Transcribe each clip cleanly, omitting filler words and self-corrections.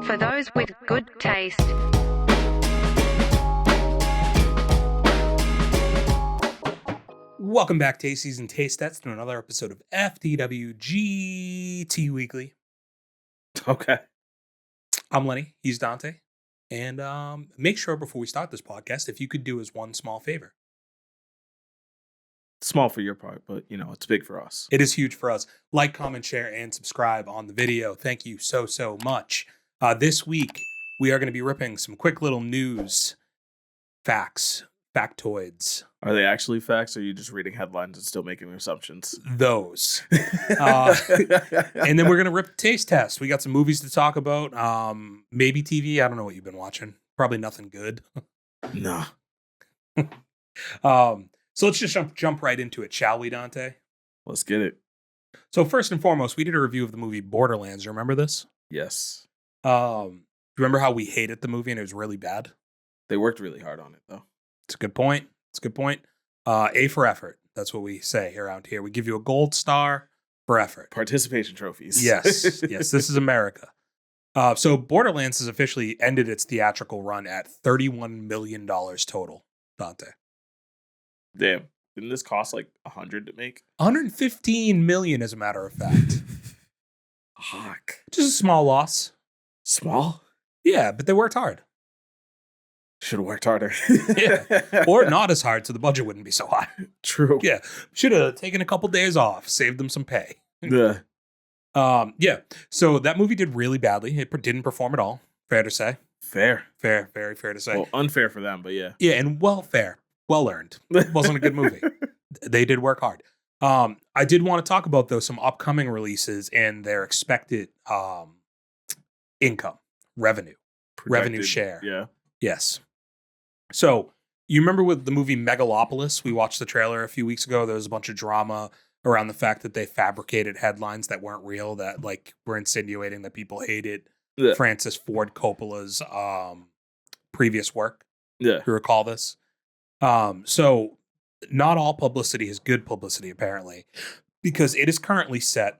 For those with good taste. Welcome back, Tasties and Taste Tests, to another episode of FDWGT Weekly. Okay. I'm Lenny. He's Dante. And make sure before we start this podcast, if you could do us one small favor. Small for your part, but, it's big for us. It is huge for us. Like, comment, share, and subscribe on the video. Thank you so much. This week, we are going to be ripping some quick little news, facts, factoids. Are they actually facts, or are you just reading headlines and still making assumptions? Those. And then we're going to rip the taste test. We got some movies to talk about. Maybe TV. I don't know what you've been watching. Probably nothing good. No. So let's just jump right into it, shall we, Dante? Let's get it. So first and foremost, we did a review of the movie Borderlands. You remember this? Yes. Remember how we hated the movie and it was really bad? They worked really hard on it, though. It's a good point. A for effort. That's what we say around here. We give you a gold star for effort. Participation trophies. Yes. This is America. So Borderlands has officially ended its theatrical run at $31 million total, Dante. Damn. Didn't this cost like $100 to make? $115 million, as a matter of fact. Fuck. Just a small loss. Small? Yeah, but they worked hard. Should have worked harder. Yeah. Or not as hard, so the budget wouldn't be so high. True. Yeah. Should have taken a couple days off, saved them some pay. Yeah. So that movie did really badly. It didn't perform at all. Fair to say. Fair. Very fair to say. Well, unfair for them, but yeah. Yeah, and fair. Well earned. It wasn't a good movie. They did work hard. I did want to talk about, though, some upcoming releases and their expected income, revenue share. Yeah. Yes. So you remember with the movie Megalopolis, we watched the trailer a few weeks ago. There was a bunch of drama around the fact that they fabricated headlines that weren't real, that were insinuating that people hated Francis Ford Coppola's previous work. Yeah. You recall this? So not all publicity is good publicity, apparently, because it is currently set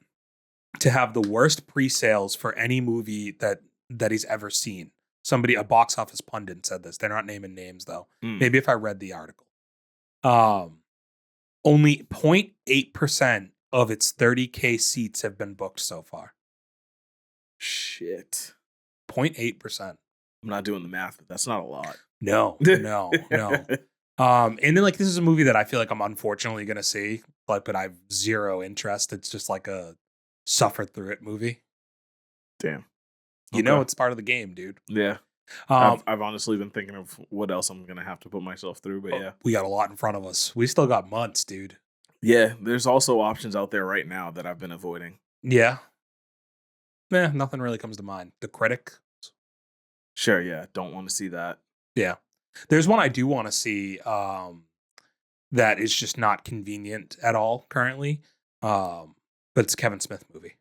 to have the worst pre-sales for any movie that he's ever seen. A box office pundit said this. They're not naming names, though. Maybe if I read the article. Only 0.8% of its 30K seats have been booked so far. Shit. 0.8%. I'm not doing the math, but that's not a lot. No. And then this is a movie that I feel like I'm unfortunately going to see, but I have zero interest. It's just like a suffer through it movie. Damn. It's part of the game, dude. Yeah. I've honestly been thinking of what else I'm going to have to put myself through, but yeah. We got a lot in front of us. We still got months, dude. Yeah, there's also options out there right now that I've been avoiding. Yeah. Nothing really comes to mind. The Critic. Sure, yeah. Don't want to see that. Yeah. There's one I do want to see that is just not convenient at all currently. But it's a Kevin Smith movie.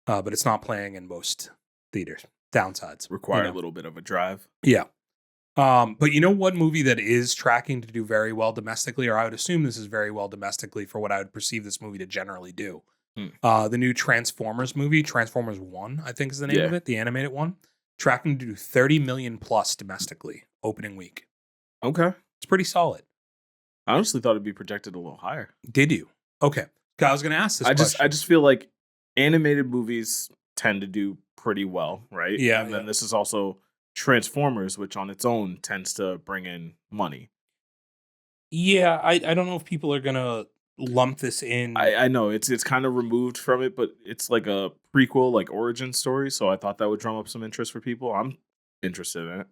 But it's not playing in most theaters. Downsides. Require a little bit of a drive. Yeah. But you know what movie that is tracking to do very well domestically, or I would assume this is very well domestically for what I would perceive this movie to generally do? The new Transformers movie, Transformers 1, I think is the name of it, the animated one. Tracking to do 30 million plus domestically opening week. Okay. It's pretty solid. I honestly thought it'd be projected a little higher. Did you? Okay. I was going to ask this question. I just feel like animated movies tend to do pretty well, right? Yeah. And then this is also Transformers, which on its own tends to bring in money. Yeah, I don't know if people are going to lump this in. I know it's kind of removed from it, but it's like a prequel, like origin story. So I thought that would drum up some interest for people. I'm interested in it.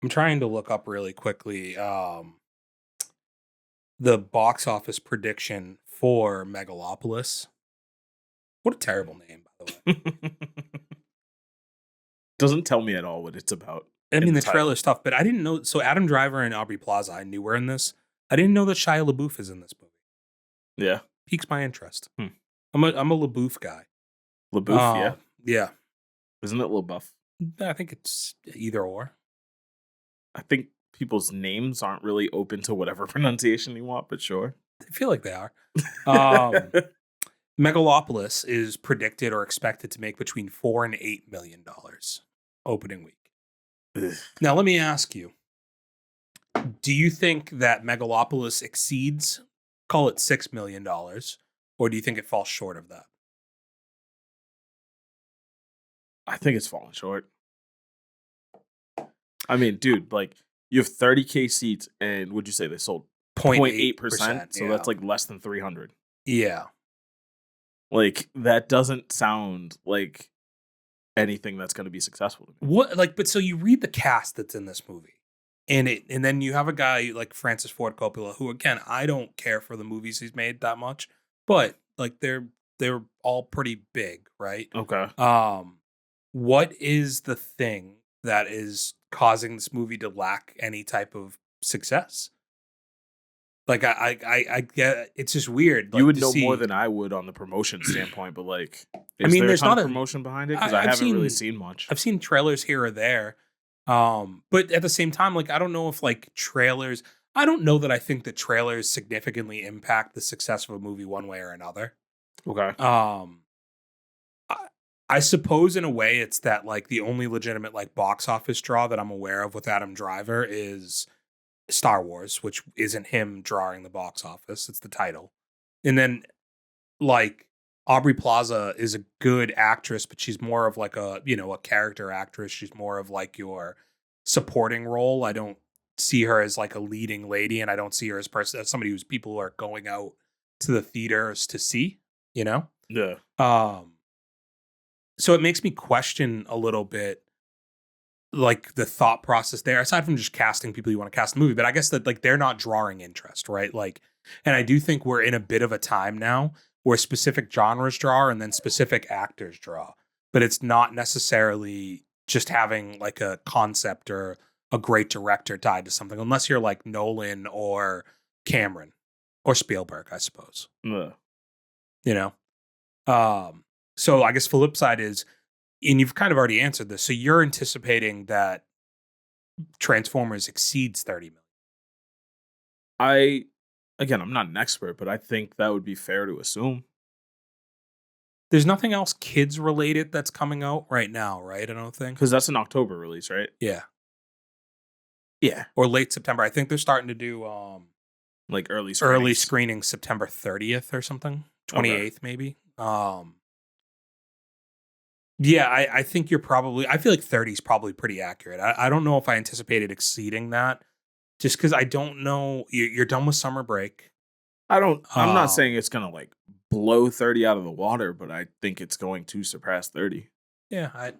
I'm trying to look up really quickly the box office prediction for Megalopolis. What a terrible name, by the way. Doesn't tell me at all what it's about. I mean, the trailer's tough, but I didn't know. So Adam Driver and Aubrey Plaza, I knew were in this. I didn't know that Shia LaBeouf is in this movie. Yeah. Piques my interest. I'm a LaBeouf guy. LaBeouf, yeah. Yeah. Isn't it LaBeouf? I think it's either or. I think people's names aren't really open to whatever pronunciation you want, but sure. I feel like they are. Megalopolis is predicted or expected to make between $4 and $8 million opening week. Ugh. Now, let me ask you, do you think that Megalopolis exceeds, call it $6 million, or do you think it falls short of that? I think it's falling short. I mean, dude, like you have 30K seats, and would you say they sold 0.8%? So that's like less than 300. Yeah. Like that doesn't sound like anything that's going to be successful to me. What, like, but so you read the cast that's in this movie, and then you have a guy like Francis Ford Coppola, who, again, I don't care for the movies he's made that much, but like they're all pretty big, right? Okay. What is the thing that is causing this movie to lack any type of success? Like I get, it's just weird. Like, you would know more than I would on the promotion standpoint, but like, I mean, there's not a promotion behind it because I haven't really seen much. I've seen trailers here or there, but at the same time, like I don't know if like trailers. I don't know that I think that trailers significantly impact the success of a movie one way or another. Okay. I suppose in a way it's that like the only legitimate like box office draw that I'm aware of with Adam Driver is Star Wars, which isn't him drawing the box office. It's the title. And then like Aubrey Plaza is a good actress, but she's more of like a character actress. She's more of like your supporting role. I don't see her as like a leading lady, and I don't see her as somebody who's people are going out to the theaters to see, Yeah. So it makes me question a little bit like the thought process there, aside from just casting people you want to cast in the movie. But I guess that like they're not drawing interest, right? Like, and I do think we're in a bit of a time now where specific genres draw and then specific actors draw. But it's not necessarily just having like a concept or a great director tied to something, unless you're like Nolan or Cameron or Spielberg, I suppose. Yeah. So I guess flip side is, and you've kind of already answered this, so you're anticipating that Transformers exceeds 30 million. I'm not an expert, but I think that would be fair to assume. There's nothing else kids related that's coming out right now, right? I don't think. Because that's an October release, right? Yeah. Yeah. Or late September. I think they're starting to do like early screenings September 30th or something. 28th maybe. Yeah, I think you're probably, I feel like 30 is probably pretty accurate. I don't know if I anticipated exceeding that, just because I don't know. You're done with summer break. I'm not saying it's going to like blow 30 out of the water, but I think it's going to surpass 30. Yeah, I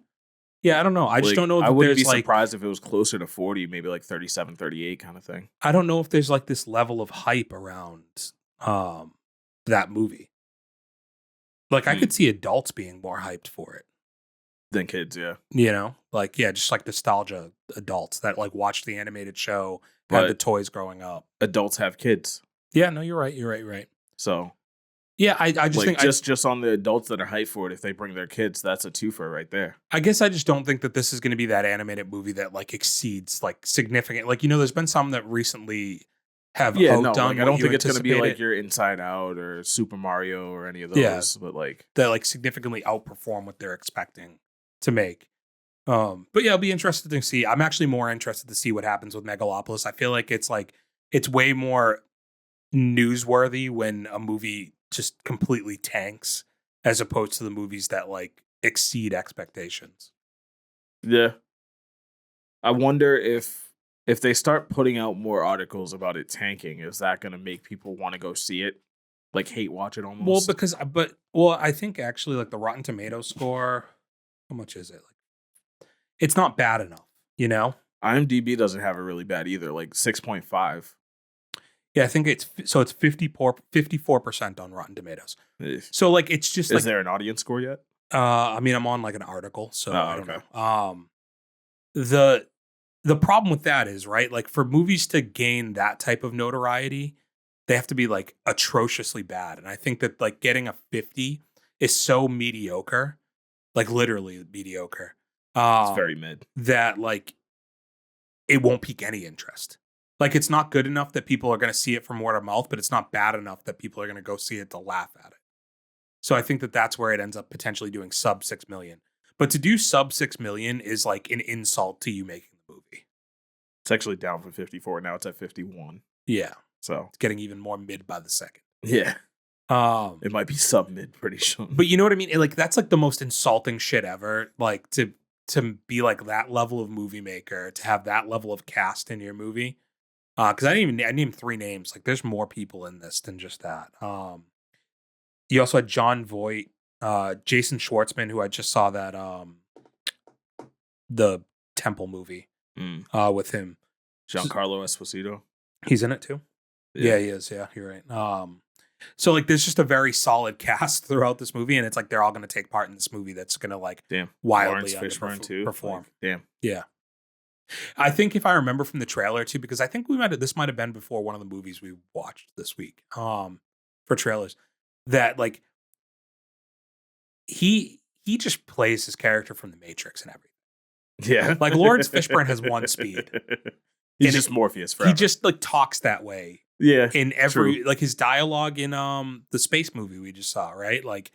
don't know. I just don't know. I wouldn't be surprised if it was closer to 40, maybe like 37, 38 kind of thing. I don't know if there's like this level of hype around that movie. Like I could see adults being more hyped for it than kids, yeah. Just like nostalgia adults that like watched the animated show, had the toys growing up. Adults have kids. Yeah, no, you're right. So, yeah, I just think just on the adults that are hyped for it, if they bring their kids, that's a twofer right there. I guess I just don't think that this is going to be that animated movie that like exceeds like significant. Like, there's been some that recently have done. Like, I don't think it's going to be like your Inside Out or Super Mario or any of those, but like that like significantly outperform what they're expecting to make. But yeah, I'll be interested to see. I'm actually more interested to see what happens with Megalopolis. I feel like it's way more newsworthy when a movie just completely tanks as opposed to the movies that like exceed expectations. Yeah. I wonder if they start putting out more articles about it tanking, is that going to make people want to go see it? Like hate watch it almost? I think actually like the Rotten Tomatoes score, how much is it? Like, it's not bad enough, IMDb doesn't have it really bad either, like 6.5. Yeah, I think it's 54% on Rotten Tomatoes. So like it's just is there an audience score yet? I mean, I'm on like an article, so I don't know. The problem with that is, right, like for movies to gain that type of notoriety, they have to be like atrociously bad. And I think that like getting a 50 is so mediocre, like literally mediocre. It's very mid. That like it won't pique any interest. Like it's not good enough that people are going to see it from word of mouth, but it's not bad enough that people are going to go see it to laugh at it. So I think that that's where it ends up potentially doing sub 6 million. But to do sub 6 million is like an insult to you making the movie. It's actually down from 54. Now it's at 51. Yeah. So It's getting even more mid by the second. yeah, Um, it might be sub mid pretty soon. but you know what I mean? Like that's like the most insulting shit ever. Like to be like that level of movie maker, to have that level of cast in your movie. Because I named 3 names. Like there's more people in this than just that. You also had John Voight, Jason Schwartzman, who I just saw that the Temple movie with him. Giancarlo Esposito. He's in it too. Yeah, he is. Yeah, you're right. So like there's just a very solid cast throughout this movie, and it's like they're all going to take part in this movie that's going to like wildly Lawrence Fishburne too. perform. Like, damn. Yeah. I think if I remember from the trailer too, because I think this might have been before one of the movies we watched this week for trailers, that like he just plays his character from the Matrix and everything. Yeah. Like Lawrence Fishburne has one speed. He's And just Morpheus forever. He just like talks that way. Yeah. In every like his dialogue in the space movie we just saw, right? Like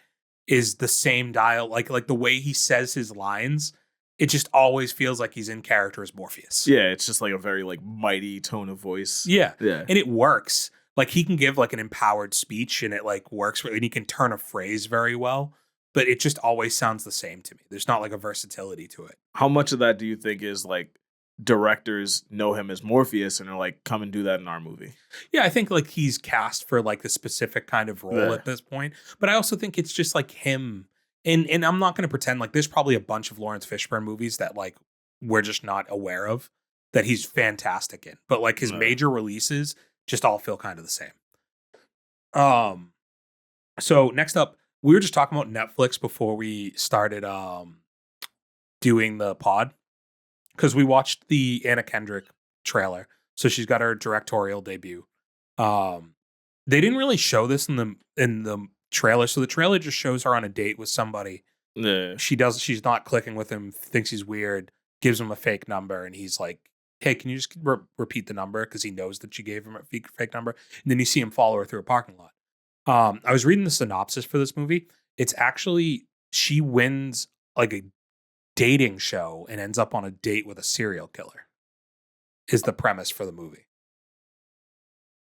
is the same dialogue, like the way he says his lines, it just always feels like he's in character as Morpheus. Yeah, it's just like a very like mighty tone of voice. Yeah. Yeah. And it works. Like he can give like an empowered speech and it like works, and he can turn a phrase very well, but it just always sounds the same to me. There's not like a versatility to it. How much of that do you think is like directors know him as Morpheus and are like, come and do that in our movie? Yeah, I think like he's cast for like the specific kind of role at this point. But I also think it's just like him. And I'm not going to pretend like there's probably a bunch of Lawrence Fishburne movies that like we're just not aware of that he's fantastic in. But like his major releases just all feel kind of the same. So next up, we were just talking about Netflix before we started doing the pod, because we watched the Anna Kendrick trailer. So she's got her directorial debut. They didn't really show this in the trailer. So the trailer just shows her on a date with somebody. Yeah. She's not clicking with him, thinks he's weird, gives him a fake number, and he's like, hey, can you just repeat the number? Because he knows that she gave him a fake number. And then you see him follow her through a parking lot. I was reading the synopsis for this movie. It's actually, she wins like a dating show and ends up on a date with a serial killer, is the premise for the movie.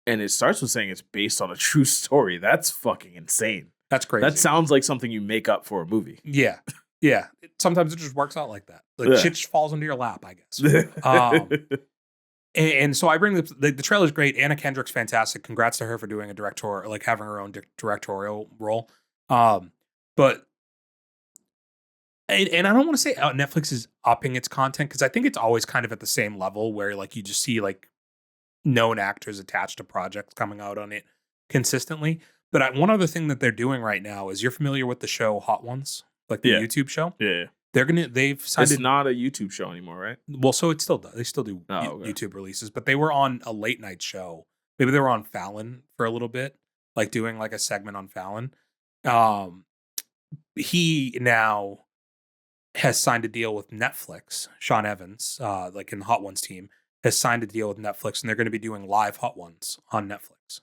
And it starts with saying it's based on a true story. That's fucking insane. That's crazy. That sounds like something you make up for a movie. Yeah. Yeah. Sometimes it just works out like that. Like shit just falls into your lap, I guess. And so I bring the trailer's great. Anna Kendrick's fantastic. Congrats to her for doing a directorial, like having her own directorial role. But I don't want to say Netflix is upping its content, because I think it's always kind of at the same level where like you just see like known actors attached to projects coming out on it consistently. But one other thing that they're doing right now is, you're familiar with the show Hot Ones, like the YouTube show? Yeah. They've signed It's not a YouTube show anymore, right? Well, so it still does. They still do YouTube releases, but they were on a late night show. Maybe they were on Fallon for a little bit, like doing like a segment on Fallon. He now has signed a deal with Netflix. Sean Evans, like in the Hot Ones team, has signed a deal with Netflix, and they're going to be doing live Hot Ones on Netflix.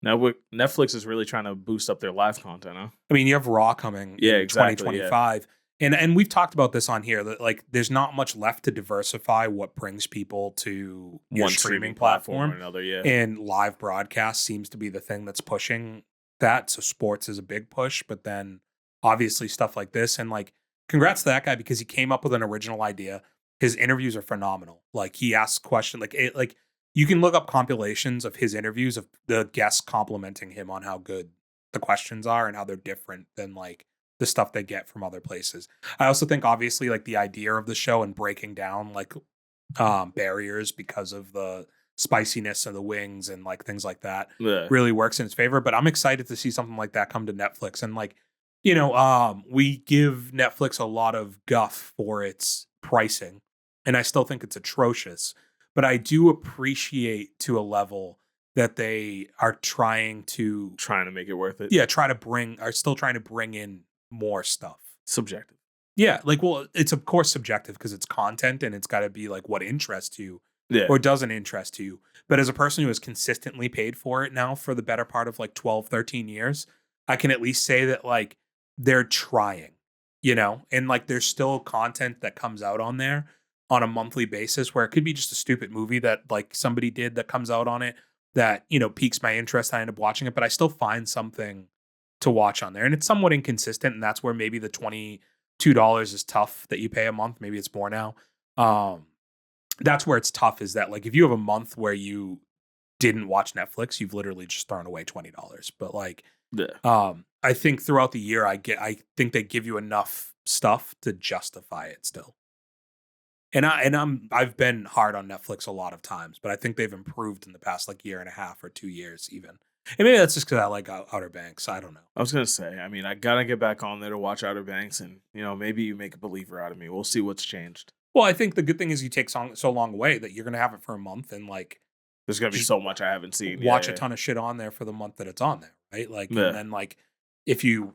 Now, Netflix is really trying to boost up their live content, huh? I mean, you have Raw coming in 2025. Yeah. And we've talked about this on here, that like there's not much left to diversify what brings people to one streaming platform or another. Yeah. And live broadcast seems to be the thing that's pushing that. So sports is a big push, but then obviously stuff like this. And like, congrats to that guy, because he came up with an original idea. His interviews are phenomenal. Like he asks questions, like you can look up compilations of his interviews of the guests complimenting him on how good the questions are and how they're different than like the stuff they get from other places. I also think obviously like the idea of the show and breaking down like barriers because of the spiciness of the wings and like things like that really works in its favor. But I'm excited to see something like that come to Netflix. And like, you know, we give Netflix a lot of guff for its pricing, and I still think it's atrocious, but I do appreciate to a level that they are trying to make it worth it. Yeah. Still trying to bring in more stuff. Subjective. Yeah. Like, well, it's of course subjective because it's content and it's got to be like what interests you or doesn't interest you. But as a person who has consistently paid for it now for the better part of like 12, 13 years, I can at least say that like they're trying, you know, and like there's still content that comes out on there on a monthly basis where it could be just a stupid movie that like somebody did that comes out on it that, you know, piques my interest. I end up watching it, but I still find something to watch on there. And it's somewhat inconsistent. And that's where maybe the $22 is tough that you pay a month. Maybe it's more now. That's where it's tough is that like if you have a month where you didn't watch Netflix, you've literally just thrown away $20. But like, I think throughout the year, I think they give you enough stuff to justify it still. And I've been hard on Netflix a lot of times, but I think they've improved in the past like year and a half or 2 years even. And maybe that's just because I like Outer Banks. I don't know. I was gonna say, I mean, I gotta get back on there to watch Outer Banks, and you know, maybe you make a believer out of me. We'll see what's changed. Well, I think the good thing is you take so long away that you're gonna have it for a month, and like there's gonna be so much I haven't seen. Watch a ton of shit on there for the month that it's on there, right? Like, Yeah. and then like if you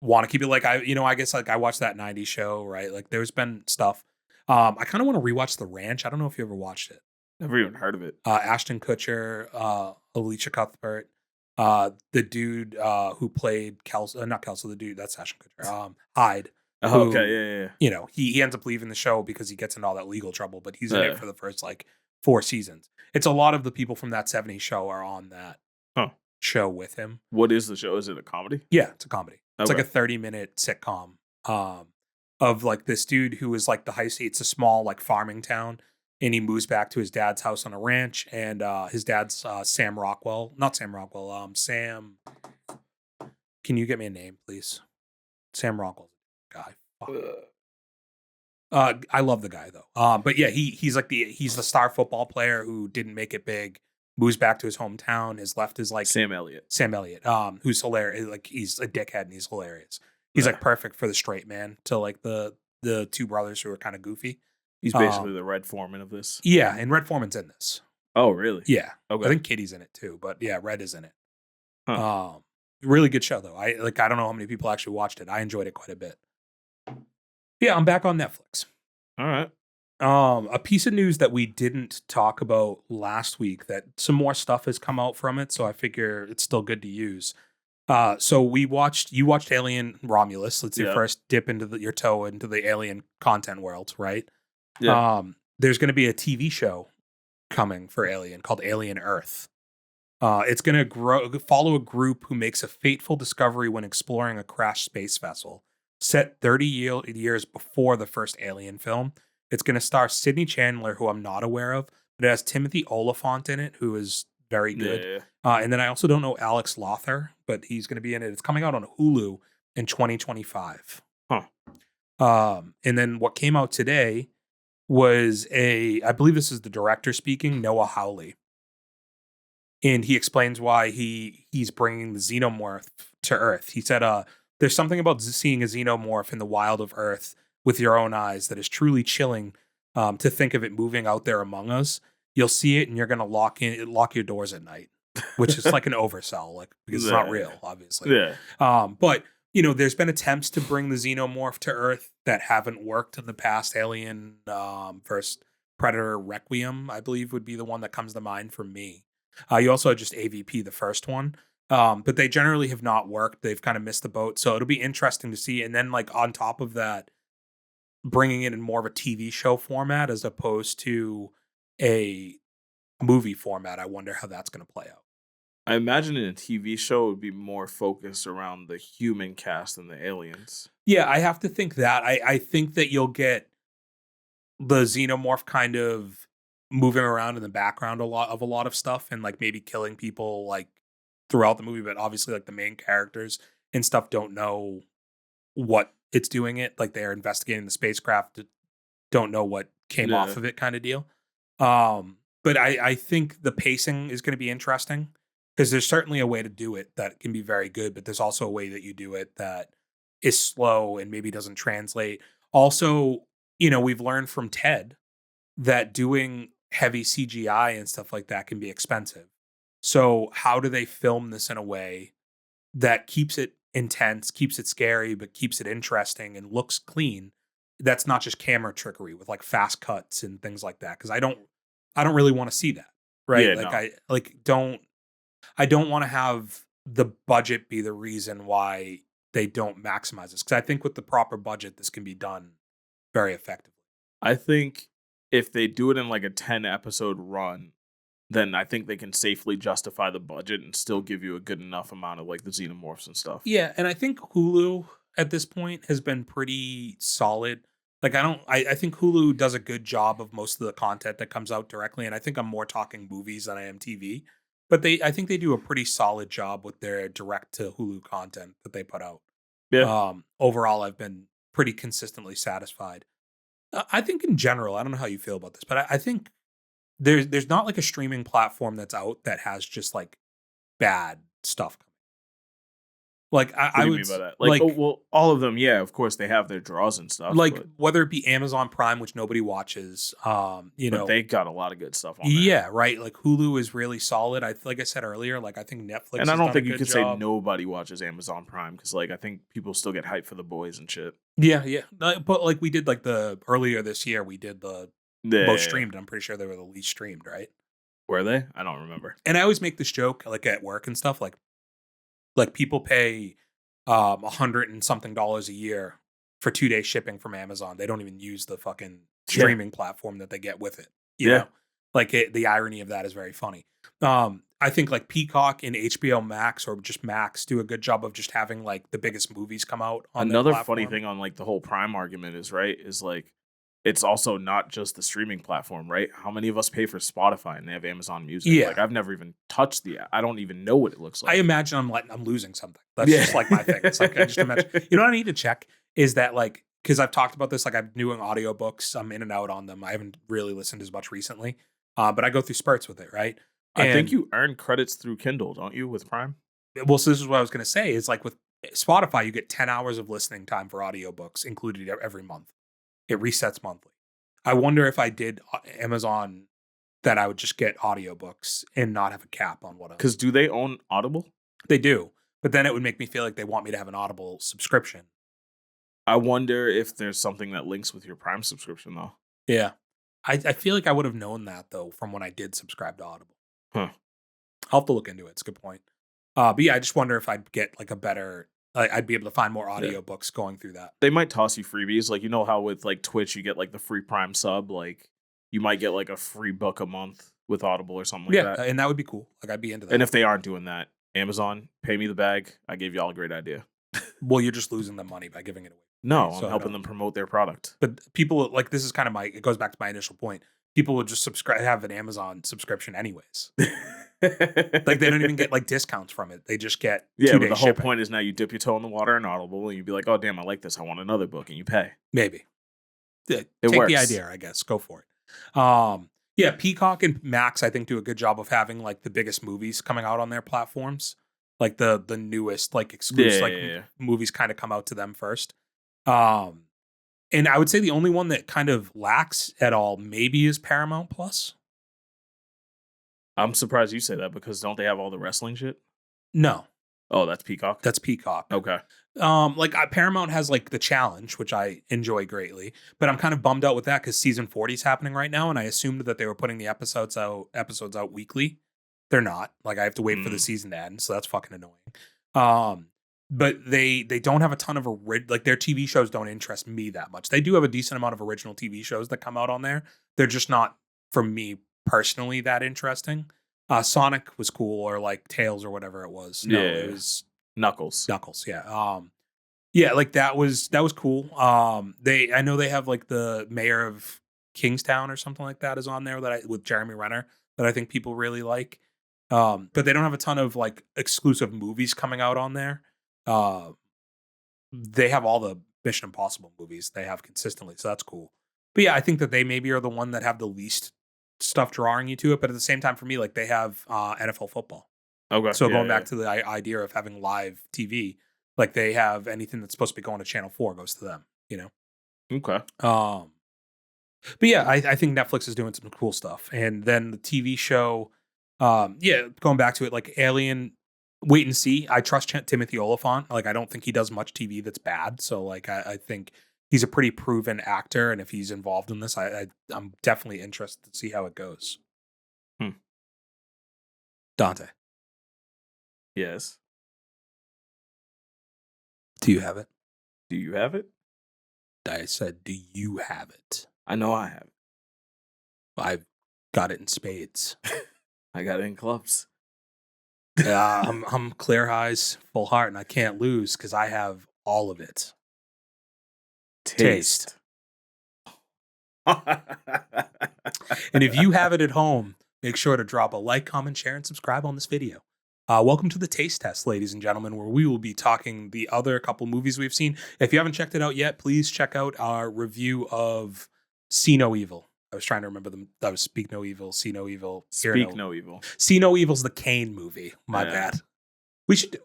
want to keep it like I guess like I watched that 90s show, right? Like there's been stuff. I kind of want to rewatch The Ranch. I don't know if you ever watched it. Never even heard of it. Ashton Kutcher, Alicia Cuthbert, the dude who played not Kelso, the dude that's Ashton Kutcher, Hyde. Oh, okay, yeah. You know, he ends up leaving the show because he gets into all that legal trouble, but he's in it for the first like 4 seasons. It's a lot of the people from that 70s show are on that show with him. What is the show? Is it a comedy? Yeah, it's a comedy. It's Okay. like a 30-minute sitcom of like this dude who is like it's a small like farming town, and he moves back to his dad's house on a ranch, and his dad's Sam Rockwell. Not Sam Rockwell, Sam. Can you get me a name, please? Sam Rockwell guy. I love the guy though. But yeah, he's the star football player who didn't make it big, moves back to his hometown, is left as like Sam Elliott, who's hilarious. Like he's a dickhead and he's hilarious. He's like perfect for the straight man to like the 2 brothers who are kind of goofy. He's basically the Red Foreman of this. Yeah, and Red Foreman's in this. Oh, really? Yeah. Okay. I think Kitty's in it too, but yeah, Red is in it. Huh. Really good show though. I don't know how many people actually watched it. I enjoyed it quite a bit. Yeah, I'm back on Netflix. All right. A piece of news that we didn't talk about last week that some more stuff has come out from it, so I figure it's still good to use. So you watched Alien Romulus. Let's say first dip into your toe into the alien content world, right? Yeah. There's going to be a TV show coming for Alien called Alien Earth. It's going to follow a group who makes a fateful discovery when exploring a crashed space vessel set 30 years before the first Alien film. It's going to star Sidney Chandler, who I'm not aware of, but it has Timothy Oliphant in it, who is very good. Yeah. And then I also don't know Alex Lothar, but he's going to be in it. It's coming out on Hulu in 2025. And then what came out today was I believe this is the director speaking, Noah Hawley. And he explains why he's bringing the xenomorph to Earth. He said, there's something about seeing a xenomorph in the wild of Earth with your own eyes that is truly chilling to think of it moving out there among us. You'll see it and you're going to lock your doors at night, which is like an oversell, like because it's not real, obviously. Yeah. But, you know, there's been attempts to bring the xenomorph to Earth that haven't worked in the past. Alien first Predator Requiem, I believe, would be the one that comes to mind for me. You also had just AVP, the first one. But they generally have not worked. They've kind of missed the boat. So it'll be interesting to see. And then like on top of that, bringing it in more of a TV show format as opposed to a movie format. I wonder how that's going to play out. I imagine in a TV show it would be more focused around the human cast than the aliens. Yeah, I have to think that. I think that you'll get the xenomorph kind of moving around in the background a lot of stuff and like maybe killing people like throughout the movie, but obviously like the main characters and stuff don't know what it's doing it. Like they're investigating the spacecraft, don't know what came off of it kind of deal. But I think the pacing is going to be interesting because there's certainly a way to do it that can be very good, but there's also a way that you do it that is slow and maybe doesn't translate. Also, you know, we've learned from Ted that doing heavy CGI and stuff like that can be expensive. So how do they film this in a way that keeps it intense, keeps it scary, but keeps it interesting and looks clean? That's not just camera trickery with like fast cuts and things like that. Cause I don't really want to see that. Right. Yeah, I don't want to have the budget be the reason why they don't maximize this. Because I think with the proper budget, this can be done very effectively. I think if they do it in like a 10 episode run, then I think they can safely justify the budget and still give you a good enough amount of like the xenomorphs and stuff. Yeah, and I think Hulu at this point has been pretty solid. Like I think Hulu does a good job of most of the content that comes out directly, and I think I'm more talking movies than I am TV. But I think they do a pretty solid job with their direct to Hulu content that they put out. Yeah. Overall, I've been pretty consistently satisfied. I think in general, I don't know how you feel about this, but I think there's not like a streaming platform that's out that has just like bad stuff. Like What I do you would mean by that? Like, oh, well, all of them, yeah, of course they have their draws and stuff. like but, whether it be Amazon Prime, which nobody watches, you but know, they got a lot of good stuff on there. yeah, right. Like Hulu is really solid. Like I said earlier, like I think Netflix. And I has don't done think a you good could say job. nobody watches Amazon Prime because, like, I think people still get hyped for the boys and shit. Yeah, yeah. But like we did like the earlier this year, we did the Yeah, most streamed. I'm pretty sure they were the least streamed, right? Were they? I don't remember. And I always make this joke, like at work and stuff, like people pay $100 and something a year for 2-day shipping from Amazon. They don't even use the fucking streaming platform that they get with it. You know, like the irony of that is very funny. I think like Peacock and HBO Max or just Max do a good job of just having like the biggest movies come out on their Another platform. funny thing on like the whole Prime argument is like it's also not just the streaming platform, right? How many of us pay for Spotify and they have Amazon Music? Yeah. Like I've never even touched the app. I don't even know what it looks like. I imagine I'm losing something. That's just like my thing. It's like I just imagine. You know what I need to check is that like because I've talked about this, like I'm doing audiobooks. I'm in and out on them. I haven't really listened as much recently, but I go through spurts with it, right? I think you earn credits through Kindle, don't you, with Prime? Well, so this is what I was going to say is like with Spotify, you get 10 hours of listening time for audiobooks included every month. It resets monthly. I wonder if I did Amazon that I would just get audiobooks and not have a cap on what I. Because do they own Audible? They do, but then it would make me feel like they want me to have an Audible subscription. I wonder if there's something that links with your Prime subscription, though. Yeah. I feel like I would have known that, though, from when I did subscribe to Audible. Huh. I'll have to look into it. It's a good point. But yeah, I just wonder if I'd get like a better, I'd be able to find more audiobooks going through that. They might toss you freebies. Like, you know how with like Twitch, you get like the free Prime sub? Like, you might get like a free book a month with Audible or something like that. Yeah, and that would be cool. Like, I'd be into that. And if they aren't doing that, Amazon, pay me the bag. I gave y'all a great idea. Well, you're just losing them money by giving it away. No, So I'm helping them promote their product. But people, like, this is kind of it goes back to my initial point. People would just have an Amazon subscription anyways. Like, they don't even get like discounts from it. They just get 2-day but the whole shipping. point is now you dip your toe in the water in Audible and you'd be like, oh, damn, I like this. I want another book. And you pay. Maybe. Take works. the idea, I guess. Go for it. Yeah, Peacock and Max, I think, do a good job of having like the biggest movies coming out on their platforms. Like the newest, like exclusive movies kind of come out to them first. And I would say the only one that kind of lacks at all maybe is Paramount Plus. I'm surprised you say that because don't they have all the wrestling shit? No. Oh, that's Peacock? That's Peacock. Okay. Paramount has like The Challenge, which I enjoy greatly, but I'm kind of bummed out with that because season 40 is happening right now, and I assumed that they were putting the episodes out weekly. They're not. Like, I have to wait for the season to end, so that's fucking annoying. But they don't have a ton of like their TV shows don't interest me that much. They do have a decent amount of original TV shows that come out on there. They're just not for me personally that interesting. Sonic was cool, or like Tails or whatever it was. No, it was Knuckles. Yeah. Yeah, like that was cool. I know they have like the mayor of Kingstown or something like that is on there with Jeremy Renner that I think people really like. But they don't have a ton of like exclusive movies coming out on there. They have all the Mission Impossible movies they have consistently, so that's cool. But yeah, I think that they maybe are the one that have the least stuff drawing you to it. But at the same time, for me, like they have NFL football. Okay. So going back to the idea of having live TV, like they have anything that's supposed to be going to Channel 4 goes to them, you know? Okay. But yeah, I think Netflix is doing some cool stuff. And then the TV show, going back to it, like Alien, wait and see. I trust Timothy Olyphant. Like, I don't think he does much TV that's bad. So like, I think he's a pretty proven actor. And if he's involved in this, I'm definitely interested to see how it goes. Dante. Yes. Do you have it? Do you have it? I said, do you have it? I know I have it. I've got it in spades. I got it in clubs. I'm clear highs, full heart, and I can't lose because I have all of it. Taste. And if you have it at home, make sure to drop a like, comment, share, and subscribe on this video. Welcome to the Taste Test, ladies and gentlemen, where we will be talking the other couple movies we've seen. If you haven't checked it out yet, please check out our review of See No Evil. I was trying to remember them. That was Speak No Evil, See No Evil, Hear Speak No Evil. See No Evil's the Kane movie. My bad. We should.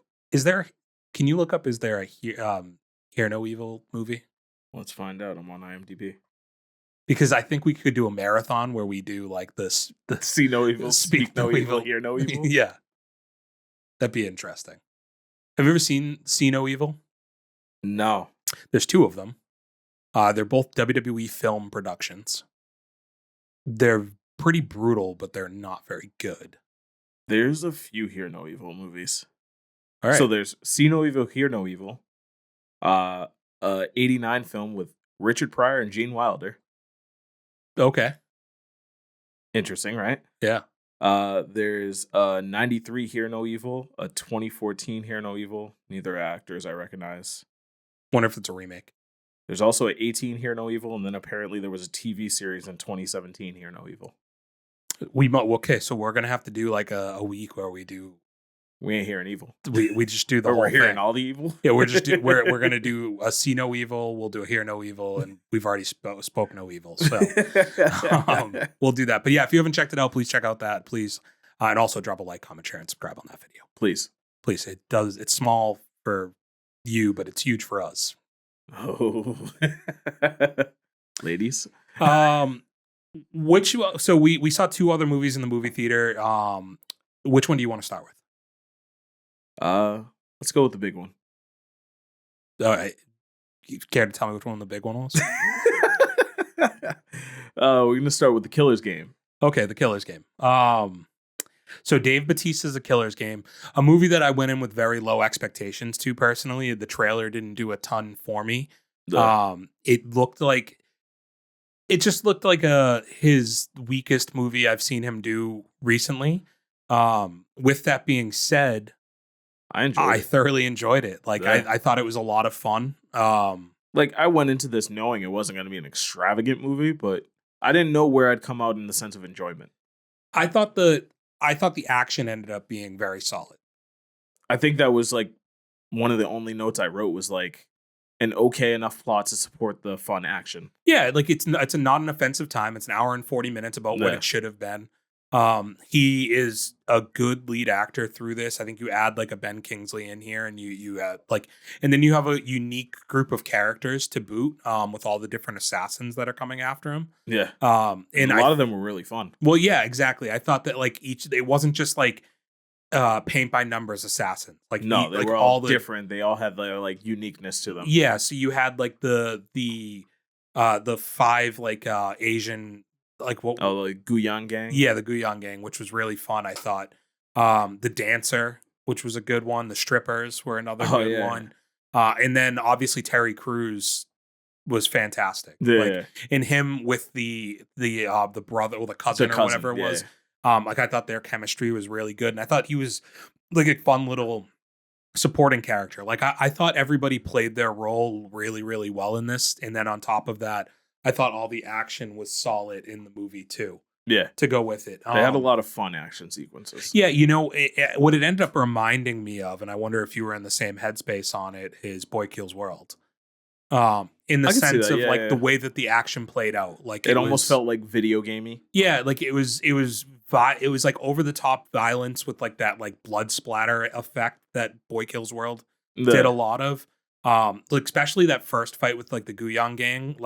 Can you look up? Is there a Hear No Evil movie? Let's find out. I'm on IMDb. Because I think we could do a marathon where we do like the See No Evil, Speak No Evil, Hear No Evil. Yeah. That'd be interesting. Have you ever seen See No Evil? No. There's two of them. They're both WWE film productions. They're pretty brutal, but they're not very good. There's a few Hear No Evil movies. All right. So there's See No Evil, Hear No Evil. 89 film with Richard Pryor and Gene Wilder. Okay. Interesting, right? Yeah. There's 93 Hear No Evil, a 2014 Hear No Evil. Neither actors I recognize. Wonder if it's a remake. There's also an 18 Hear No Evil, and then apparently there was a TV series in 2017 Hear No Evil. So we're gonna have to do like a week where we ain't hearing evil. We just do the or whole we're hearing thing. all the evil. Yeah, we're gonna do a See No Evil. We'll do a Hear No Evil, and we've already spoke No Evil. So we'll do that. But yeah, if you haven't checked it out, please check out that. Please, and also drop a like, comment, share, and subscribe on that video. Please. It's small for you, but it's huge for us. Oh, ladies. So we saw two other movies in the movie theater. Which one do you want to start with? Let's go with the big one. All right. You care to tell me which one the big one was? We're gonna start with The Killer's Game. Okay, The Killer's Game. So Dave Bautista's The Killer's Game, a movie that I went in with very low expectations to personally. The trailer didn't do a ton for me. It just looked like his weakest movie I've seen him do recently. With that being said, I thoroughly enjoyed it. I thought it was a lot of fun. I went into this knowing it wasn't going to be an extravagant movie, but I didn't know where I'd come out in the sense of enjoyment. I thought the action ended up being very solid. I think that was one of the only notes I wrote was an okay enough plot to support the fun action. Yeah, it's not an offensive time. It's an hour and 40 minutes about what it should have been. He is a good lead actor through this. I think you add a Ben Kingsley in here, and you add and then you have a unique group of characters to boot. With all the different assassins that are coming after him. Yeah. And a lot of them were really fun. Well, yeah, exactly. I thought that it wasn't just paint by numbers assassins. They were all different. They all had their uniqueness to them. Yeah. So you had the five Asian. Guyan gang. Yeah, the Guyan gang, which was really fun. I thought the dancer, which was a good one. The strippers were another good one. And then obviously Terry Crews was fantastic. Yeah, and him with the brother or the cousin or whatever it was. I thought their chemistry was really good, and I thought he was a fun little supporting character. I thought everybody played their role really, really well in this, and then on top of that, I thought all the action was solid in the movie too. Yeah, to go with it, they had a lot of fun action sequences. Yeah, what it ended up reminding me of, and I wonder if you were in the same headspace on it, is Boy Kills World. In the sense of the way that the action played out, it almost felt like video gamey. Yeah, it was over the top violence with that blood splatter effect that Boy Kills World did a lot of. Especially that first fight with the Guyan gang,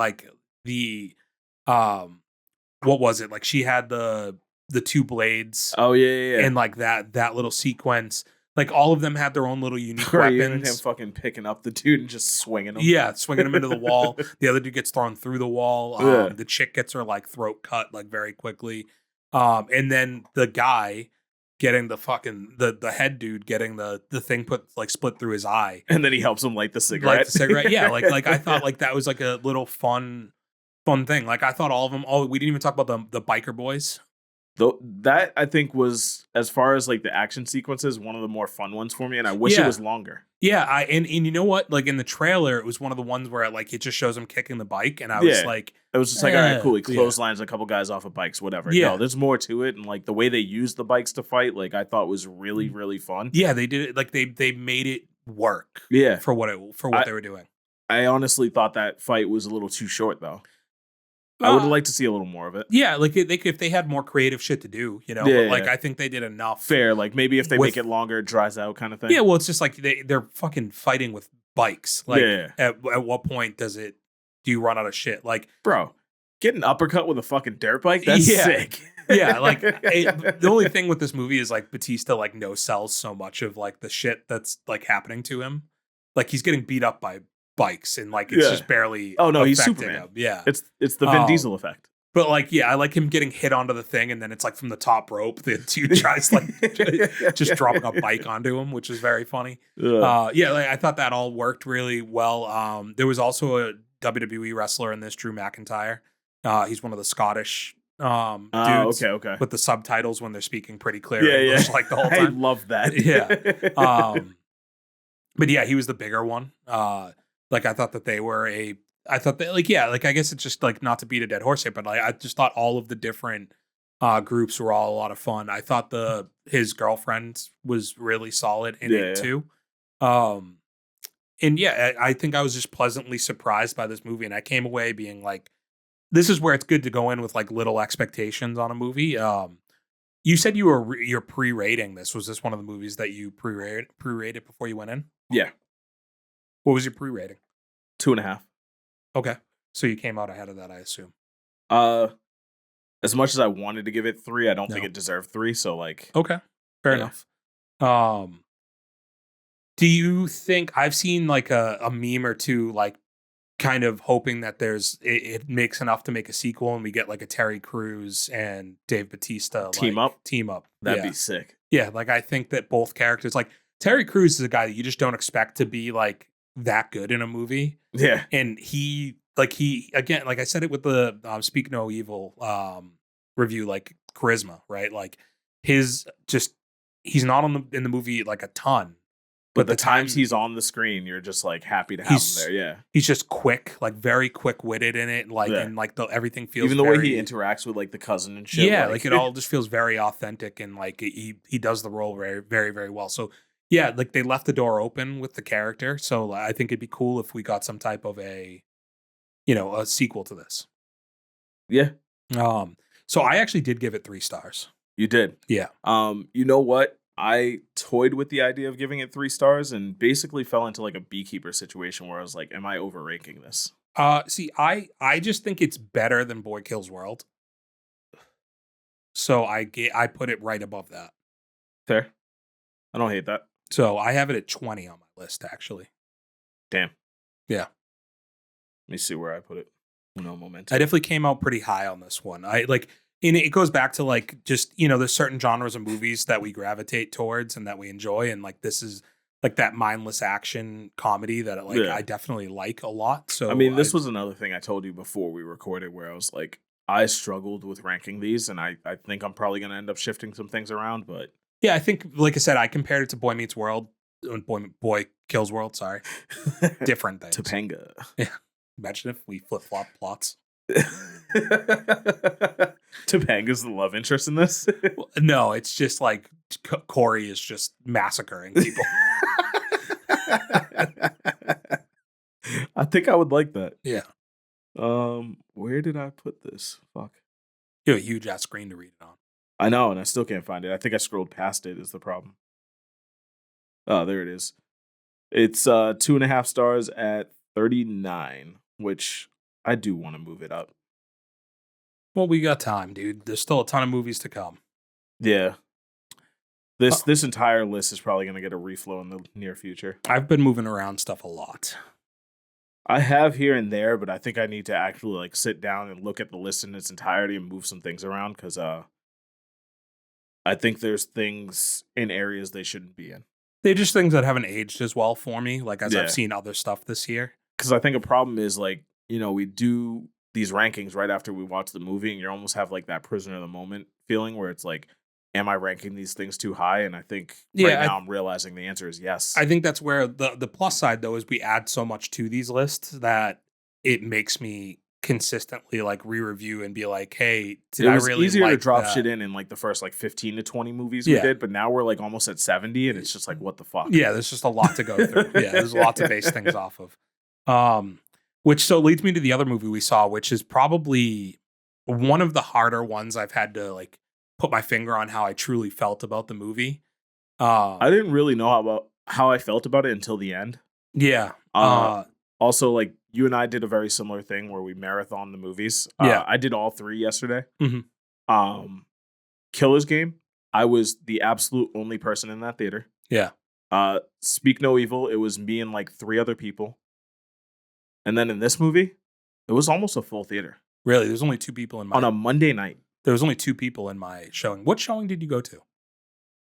what was it? She had the two blades. Oh yeah. And that little sequence. All of them had their own little unique weapons. Even him fucking picking up the dude and just swinging him. Yeah, swinging him into the wall. The other dude gets thrown through the wall. The chick gets her throat cut very quickly. And then the guy getting the fucking the head dude getting the thing put like split through his eye. And then he helps him light the cigarette. Light the cigarette. Yeah, like I thought like that was like a little fun thing. Like I thought all of them. Oh, we didn't even talk about the biker boys. Though that I think was, as far as like the action sequences, one of the more fun ones for me, and I wish it was longer. Yeah, and you know what? Like in the trailer, it was one of the ones where it just shows him kicking the bike, and I was like, it was just like, all right, cool. He clotheslines a couple guys off of bikes, whatever. Yeah, no, there's more to it, and like the way they use the bikes to fight, like I thought was really, really fun. Yeah, they did it. Like they made it work. Yeah, for what they were doing. I honestly thought that fight was a little too short, though. I would like to see a little more of it. Yeah, like if they had more creative shit to do, you know. Yeah, but like I think they did enough. Fair, like maybe if they make it longer, it dries out, kind of thing. Yeah, well, it's just like they're fucking fighting with bikes. Like, at what point do you run out of shit? Like, bro, get an uppercut with a fucking dirt bike. That's sick. Yeah, like the only thing with this movie is like Batista like no sells so much of like the shit that's like happening to him. Like he's getting beat up by bikes and like it's just barely. Oh no, he's Superman. Him. Yeah, it's the Vin Diesel effect. But like, yeah, I like him getting hit onto the thing, and then it's like from the top rope, the dude tries like just dropping a bike onto him, which is very funny. Yeah, like, I thought that all worked really well. There was also a WWE wrestler in this, Drew McIntyre. He's one of the Scottish dudes. Okay. With the subtitles when they're speaking pretty clear English, like the whole time. I love that. Yeah. But yeah, he was the bigger one. Like I thought that they were I thought that like I guess it's just like not to beat a dead horse here, but I just thought all of the different groups were all a lot of fun. I thought his girlfriend was really solid in it too. And yeah, I think I was just pleasantly surprised by this movie, and I came away being like, this is where it's good to go in with like little expectations on a movie. You said you're pre-rating this. Was this one of the movies that you pre-rated before you went in? Yeah. What was your pre-rating? 2.5. Okay. So you came out ahead of that, I assume. As much as I wanted to give it 3, I don't think it deserved 3. So like, okay, fair enough. Do you think I've seen like a meme or two, like kind of hoping that it makes enough to make a sequel and we get like a Terry Crews and Dave Bautista team up? That'd be sick. Yeah, like I think that both characters, like Terry Crews is a guy that you just don't expect to be like that good in a movie. Yeah. And he again, like I said it with the Speak No Evil review, like charisma, right? Like he's not in the movie like a ton. But the times he's on the screen, you're just like happy to have him there. Yeah. He's just quick, like very quick witted in it. Like, and like everything feels even the way he interacts with like the cousin and shit. Yeah. Like it all just feels very authentic, and like he does the role very, very, very well. So yeah, like they left the door open with the character. So I think it'd be cool if we got some type of a sequel to this. Yeah. So I actually did give it 3 stars. You did? Yeah. You know what? I toyed with the idea of giving it 3 stars and basically fell into like a beekeeper situation where I was like, am I overranking this? See, I just think it's better than Boy Kills World. So I put it right above that. Fair. I don't hate that. So I have it at 20 on my list, actually. Damn. Yeah. Let me see where I put it. No moment. I definitely came out pretty high on this one. And it goes back to like just, there's certain genres of movies that we gravitate towards and that we enjoy. And like this is like that mindless action comedy that I definitely like a lot. So I mean, this was another thing I told you before we recorded where I was like, I struggled with ranking these, and I think I'm probably going to end up shifting some things around. But yeah, I think, like I said, I compared it to Boy Meets World. Boy Kills World, sorry. Different things. Topanga. Yeah. Imagine if we flip-flop plots. Topanga's the love interest in this? No, it's just like Corey is just massacring people. I think I would like that. Yeah. Where did I put this? Fuck. You have a huge ass screen to read it on. I know, and I still can't find it. I think I scrolled past it is the problem. Oh, there it is. It's 2.5 stars at 39, which I do want to move it up. Well, we got time, dude. There's still a ton of movies to come. Yeah. This entire list is probably going to get a reflow in the near future. I've been moving around stuff a lot. I have here and there, but I think I need to actually like sit down and look at the list in its entirety and move some things around because I think there's things in areas they shouldn't be in. They're just things that haven't aged as well for me, like as Yeah. I've seen other stuff this year. Because I think a problem is like, we do these rankings right after we watch the movie, and you almost have like that prisoner of the moment feeling where it's like, am I ranking these things too high? And I think now I'm realizing the answer is yes. I think that's where the plus side though is we add so much to these lists that it makes me consistently like re-review and be like, hey, it was easier to drop shit in like the first like 15 to 20 movies we did, but now we're like almost at 70 and it's just like, what the fuck? Yeah, there's just a lot to go through. Yeah, there's a lot to base things off of. Which so leads me to the other movie we saw, which is probably one of the harder ones I've had to like put my finger on how I truly felt about the movie. I didn't really know how I felt about it until the end. Yeah. Also, like you and I did a very similar thing where we marathon the movies. I did all 3 yesterday. Mm-hmm. Killer's Game. I was the absolute only person in that theater. Yeah. Speak No Evil. It was me and like 3 other people. And then in this movie, it was almost a full theater. Really? There's only 2 people in my... On a Monday night. There was only 2 people in my showing. What showing did you go to?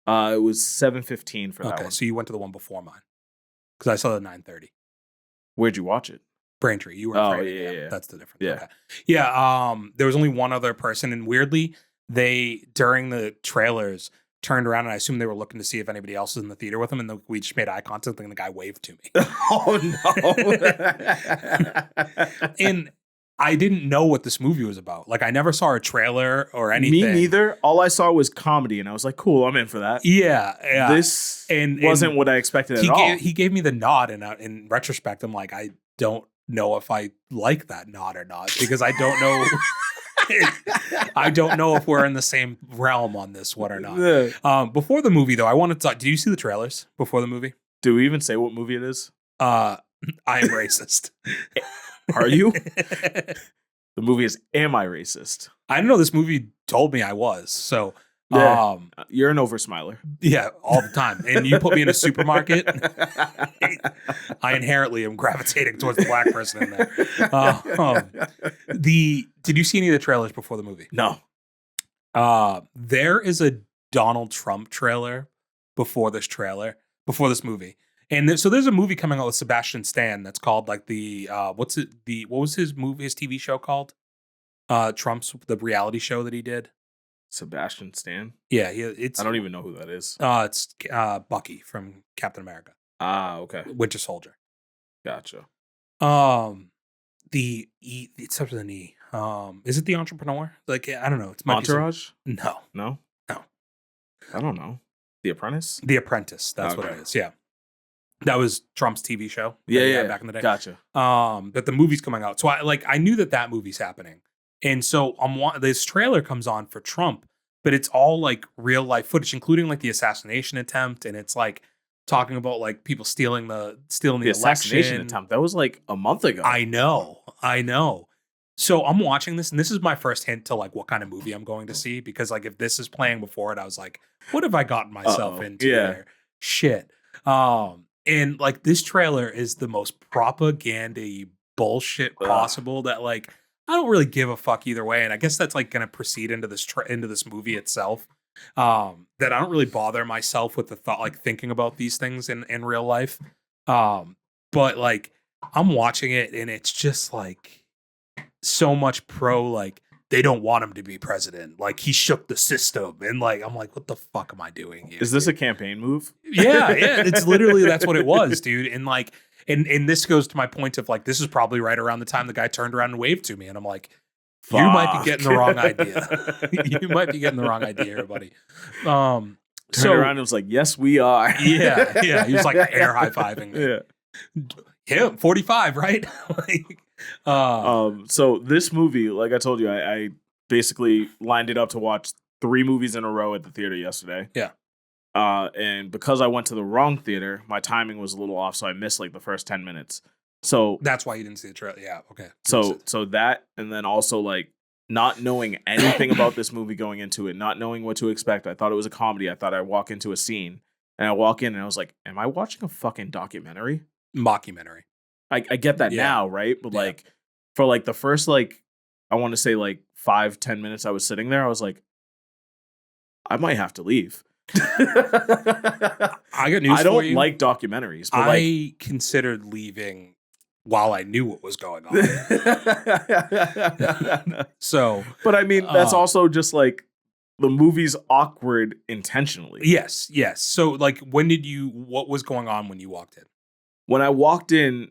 It was 7:15 for that one. Okay, so you went to the one before mine. Because I saw the 9:30. Where'd you watch it? Braintree. You were afraid. Yeah. That's the difference. Yeah. Okay. Yeah, there was only one other person, and weirdly, they, during the trailers, turned around, and I assume they were looking to see if anybody else was in the theater with them, and we just made eye contact, and the guy waved to me. Oh, no. And I didn't know what this movie was about. Like, I never saw a trailer or anything. Me neither. All I saw was comedy, and I was like, cool, I'm in for that. Yeah. This wasn't what I expected at all. He gave me the nod, and in retrospect, I'm like, I don't know if I like that nod or not, because I don't know... I don't know if we're in the same realm on this one or not. Before the movie, though, I wanted to talk. Did you see the trailers before the movie? Do we even say what movie it is? I am racist. Are you? The movie is Am I Racist? I don't know. This movie told me I was. So you're an oversmiler. Yeah, all the time. And you put me in a supermarket, I inherently am gravitating towards the black person in there. Did you see any of the trailers before the movie? No. There is a Donald Trump trailer before this movie. And so there's a movie coming out with Sebastian Stan that's called like what was his TV show called? The reality show that he did. Sebastian Stan? Yeah, I don't even know who that is. It's Bucky from Captain America. Okay. Winter Soldier. Gotcha. It starts with an E. Is it The Entrepreneur? Like, I don't know. It's Entourage? No. I don't know. The Apprentice? The Apprentice. That's what it is. Yeah. That was Trump's TV show. Yeah, back in the day. Gotcha. But the movie's coming out. So I knew that movie's happening. And so this trailer comes on for Trump, but it's all like real life footage, including like the assassination attempt. And it's like talking about like people stealing the assassination election attempt. That was like a month ago. I know. So I'm watching this, and this is my first hint to like what kind of movie I'm going to see, because like if this is playing before it, I was like, what have I gotten myself into there? Shit. And like this trailer is the most propaganda bullshit possible that like I don't really give a fuck either way. And I guess that's like going to proceed into this movie itself. That I don't really bother myself with the thought, like thinking about these things in real life. But like I'm watching it and it's just like so much like they don't want him to be president. Like he shook the system, and like I'm like, what the fuck am I doing here? Is this a campaign move? Yeah. It's literally that's what it was, dude. And like, and this goes to my point of like, this is probably right around the time the guy turned around and waved to me, and I'm like, fuck. You might be getting the wrong idea. You might be getting the wrong idea here, buddy. Turned around and was like, yes, we are. Yeah. He was like air high fiving me. Yeah, 45, right? So this movie, like I told you, I basically lined it up to watch 3 movies in a row at the theater yesterday. Yeah. And because I went to the wrong theater, my timing was a little off, so I missed like the first 10 minutes. So that's why you didn't see the trailer. Yeah, okay. So that, and then also like not knowing anything about this movie going into it, not knowing what to expect. I thought it was a comedy. I thought I'd walk into a scene, and I walk in and I was like, am I watching a fucking documentary? Mockumentary. I get that now, right? But like for like the first like I want to say like 5-10 minutes I was sitting there, I was like, I might have to leave. I got news I for don't you. like documentaries, but I considered leaving while I knew what was going on. So, but I mean, that's also just like the movie's awkward intentionally. Yes. So, like, what was going on when you walked in? When I walked in,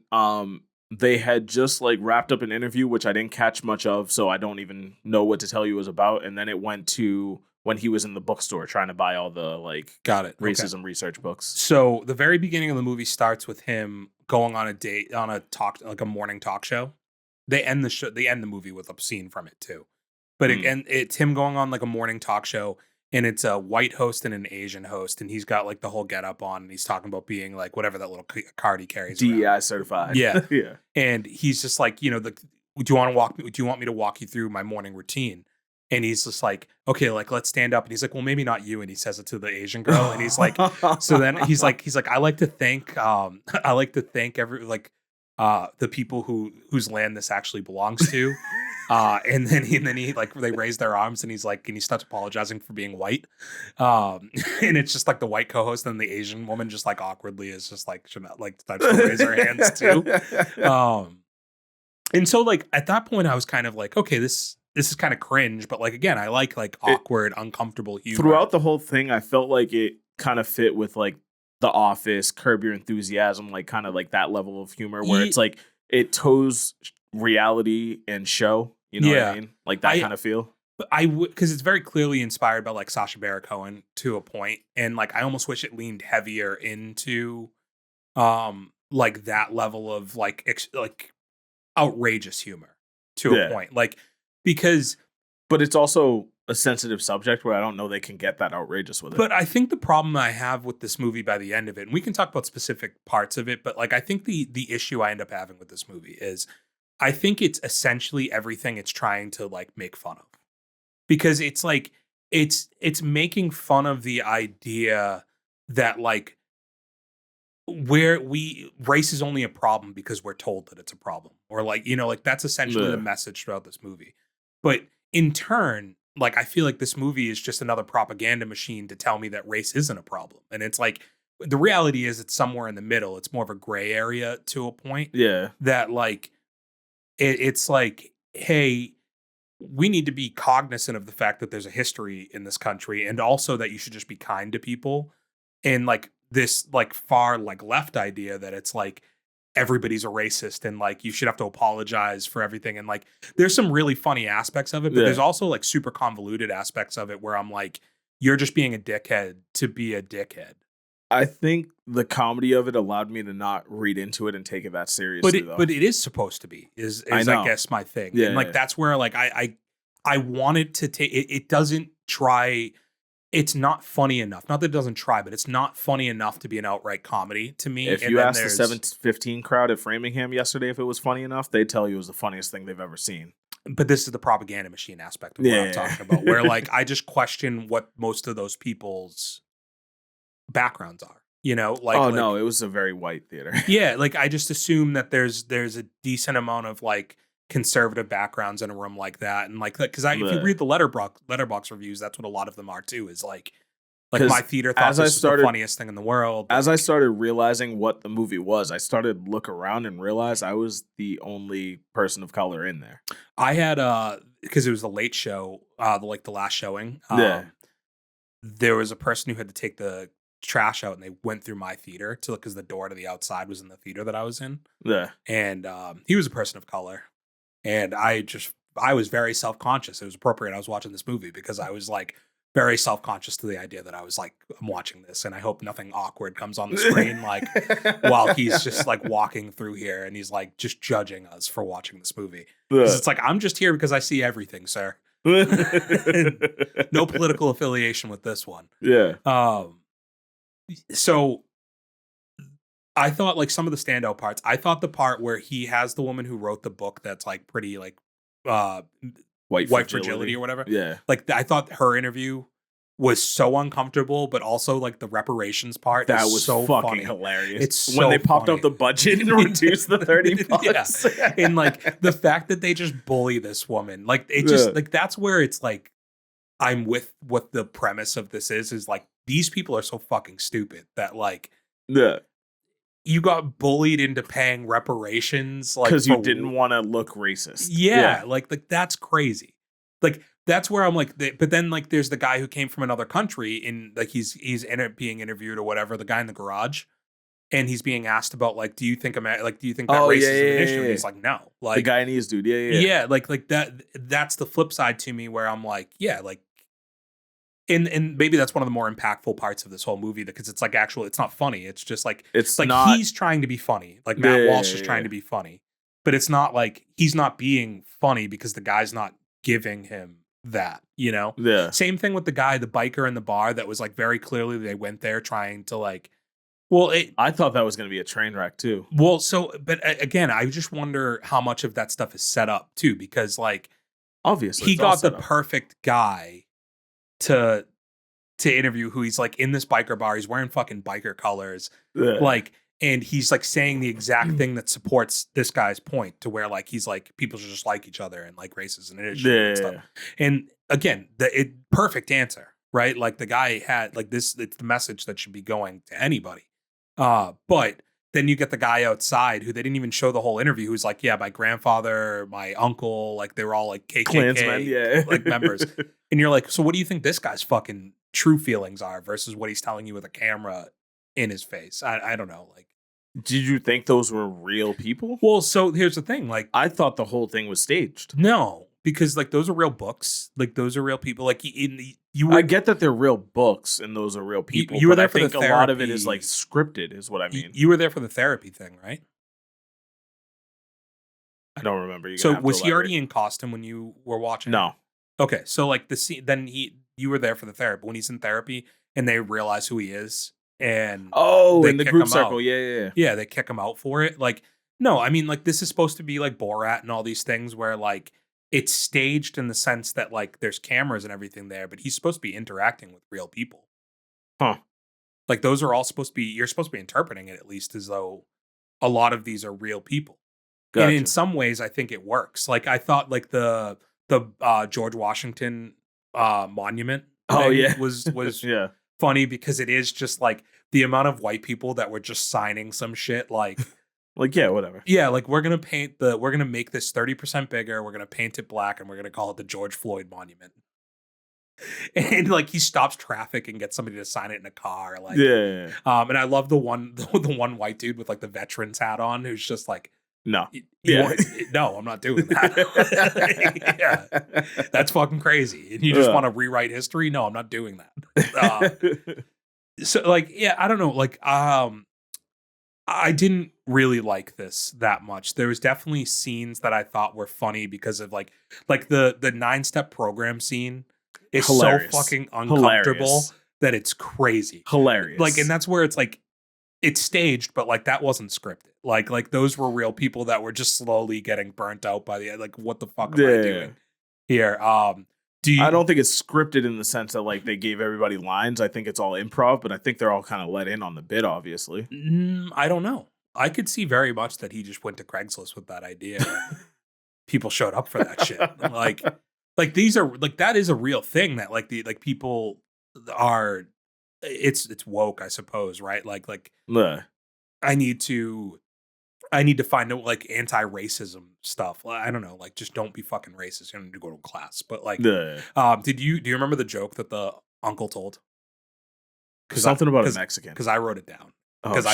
they had just like wrapped up an interview, which I didn't catch much of, so I don't even know what to tell you it was about. And then it went to when he was in the bookstore trying to buy all the like racism research books. So the very beginning of the movie starts with him going on a date, on a like a morning talk show. They end the movie with a scene from it too. But it's him going on like a morning talk show, and it's a white host and an Asian host, and he's got like the whole getup on, and he's talking about being like whatever that little card he carries. DEI around. certified. Yeah. Yeah. And he's just like, do you want me to walk you through my morning routine? And he's just like, okay, like let's stand up. And he's like, well, maybe not you. And he says it to the Asian girl. And he's like, so then he's like, I like to thank every the people whose land this actually belongs to. And then he like they raise their arms, and he's like, and he starts apologizing for being white. And it's just like the white co-host and the Asian woman just like awkwardly is just like starts to raise her hands too. And so like at that point I was kind of like, okay, this is kind of cringe, but like again, I like awkward, uncomfortable humor. Throughout the whole thing, I felt like it kind of fit with like The Office, Curb Your Enthusiasm, like kind of like that level of humor where it's like it toes reality and show. You know what I mean? Like that kind of feel. But because it's very clearly inspired by like Sacha Baron Cohen to a point, and like I almost wish it leaned heavier into, like that level of like outrageous humor to a point, like because. But it's also a sensitive subject where I don't know they can get that outrageous with it. But I think the problem I have with this movie by the end of it, and we can talk about specific parts of it, but like I think the issue I end up having with this movie is I think it's essentially everything it's trying to like make fun of. Because it's like it's making fun of the idea that like race is only a problem because we're told that it's a problem. Or like, like that's essentially the message throughout this movie. But in turn, like I feel like this movie is just another propaganda machine to tell me that race isn't a problem. And it's like the reality is it's somewhere in the middle. It's more of a gray area to a point. Yeah. That like it's like, hey, we need to be cognizant of the fact that there's a history in this country, and also that you should just be kind to people. And like this like far like left idea that it's like everybody's a racist and like you should have to apologize for everything. And like there's some really funny aspects of it, but there's also like super convoluted aspects of it where I'm like, you're just being a dickhead to be a dickhead. I think the comedy of it allowed me to not read into it and take it that seriously. But it is supposed to be is I guess my thing. Yeah, and like that's where like I wanted to take it. It doesn't try. It's not funny enough. Not that it doesn't try, but it's not funny enough to be an outright comedy to me. If you asked the 715 crowd at Framingham yesterday if it was funny enough, they'd tell you it was the funniest thing they've ever seen. But this is the propaganda machine aspect of what I'm talking about, where like I just question what most of those people's backgrounds are. No, it was a very white theater. Yeah, like I just assume that there's a decent amount of like conservative backgrounds in a room like that, and like because if you read the Letterboxd reviews, that's what a lot of them are too. Is like my theater thought this was the funniest thing in the world. As I started realizing what the movie was, I started to look around and realize I was the only person of color in there. I had because it was the late show, the last showing. There was a person who had to take the trash out, and they went through my theater to look because the door to the outside was in the theater that I was in. Yeah, and he was a person of color, and I was very self-conscious. It was appropriate I was watching this movie because I was like very self-conscious to the idea that I was like, I'm watching this and I hope nothing awkward comes on the screen like while he's just like walking through here and he's like just judging us for watching this movie. Because it's like, I'm just here because I see everything, sir. No political affiliation with this one. Yeah. So I thought like some of the standout parts, I thought the part where he has the woman who wrote the book that's like pretty like white fragility or whatever. Yeah. Like I thought her interview was so uncomfortable, but also like the reparations part that was so fucking funny. Hilarious. It's so when they popped funny. up the budget and reduced the $30. Yeah. And like the fact that they just bully this woman, like it just like that's where it's like I'm with what the premise of this is like these people are so fucking stupid that like you got bullied into paying reparations like because you didn't want to look racist. Yeah, like that's crazy. Like that's where I'm like, but then like there's the guy who came from another country and like he's being interviewed or whatever, the guy in the garage, and he's being asked about like, do you think that racism is an issue? And he's like, no, like the guy in his dude, yeah, like that's the flip side to me where I'm like, yeah, like. And maybe that's one of the more impactful parts of this whole movie because it's like it's not funny. It's just like he's trying to be be like Matt Walsh is trying to be funny, but it's not like he's not being funny because the guy's not giving him that, you know? Yeah. Same thing with the biker in the bar that was like very clearly they went there trying to like, I thought that was going to be a train wreck too. Well, but again, I just wonder how much of that stuff is set up too, because like obviously he got the perfect guy to interview who he's like in this biker bar. He's wearing fucking biker colors. Yeah. Like, and he's like saying the exact thing that supports this guy's point to where like, he's like, people should just like each other and like racism and issue and stuff. And again, perfect answer, right? Like the guy had like this, it's the message that should be going to anybody. But then you get the guy outside who they didn't even show the whole interview. Who's like, yeah, my grandfather, my uncle, like they were all like KKK Klansmen, like members. And you're like, so what do you think this guy's fucking true feelings are versus what he's telling you with a camera in his face? I don't know. Like, did you think those were real people? Well, so here's the thing. Like, I thought the whole thing was staged. No, because like those are real books. Like those are real people. Like I get that they're real books and those are real people. You were there for the therapy. A lot of it is like scripted, is what I mean. You were there for the therapy thing, right? I don't remember. So was he already in costume when you were watching? No. Okay, so like the scene, then you were there for the therapy when he's in therapy and they realize who he is and in the group circle, yeah, they kick him out for it. Like, no, I mean like this is supposed to be like Borat and all these things where like it's staged in the sense that like there's cameras and everything there, but he's supposed to be interacting with real people. Huh. Like those are all supposed to be, you're supposed to be interpreting it at least as though a lot of these are real people. Gotcha. And in some ways I think it works. Like I thought like the George Washington monument was yeah. funny because it is just like the amount of white people that were just signing some shit like like, yeah, whatever. Yeah, like we're going to make this 30% bigger, we're going to paint it black and we're going to call it the George Floyd monument. And like he stops traffic and gets somebody to sign it in a car like and I love the one white dude with like the veterans hat on who's just like no. No, I'm not doing that. Yeah. That's fucking crazy. And you just want to rewrite history? No, I'm not doing that. So like, yeah, I don't know. Like, I didn't really like this that much. There was definitely scenes that I thought were funny because of like the 9-step program scene is hilarious. So fucking uncomfortable that it's crazy. Hilarious. Like, and that's where it's like, it's staged, but like that wasn't scripted. Like those were real people that were just slowly getting burnt out by the like. What the fuck am I doing here? I don't think it's scripted in the sense that like they gave everybody lines. I think it's all improv, but I think they're all kind of let in on the bit. Obviously, I don't know. I could see very much that he just went to Craigslist with that idea. People showed up for that shit. Like these are like that is a real thing that like the like people are. It's woke, I suppose, right? Like I need to find out like anti-racism stuff. I don't know, like just don't be fucking racist. You don't need to go to class. But like, do you remember the joke that the uncle told? Something about a Mexican. Because I wrote it down. Because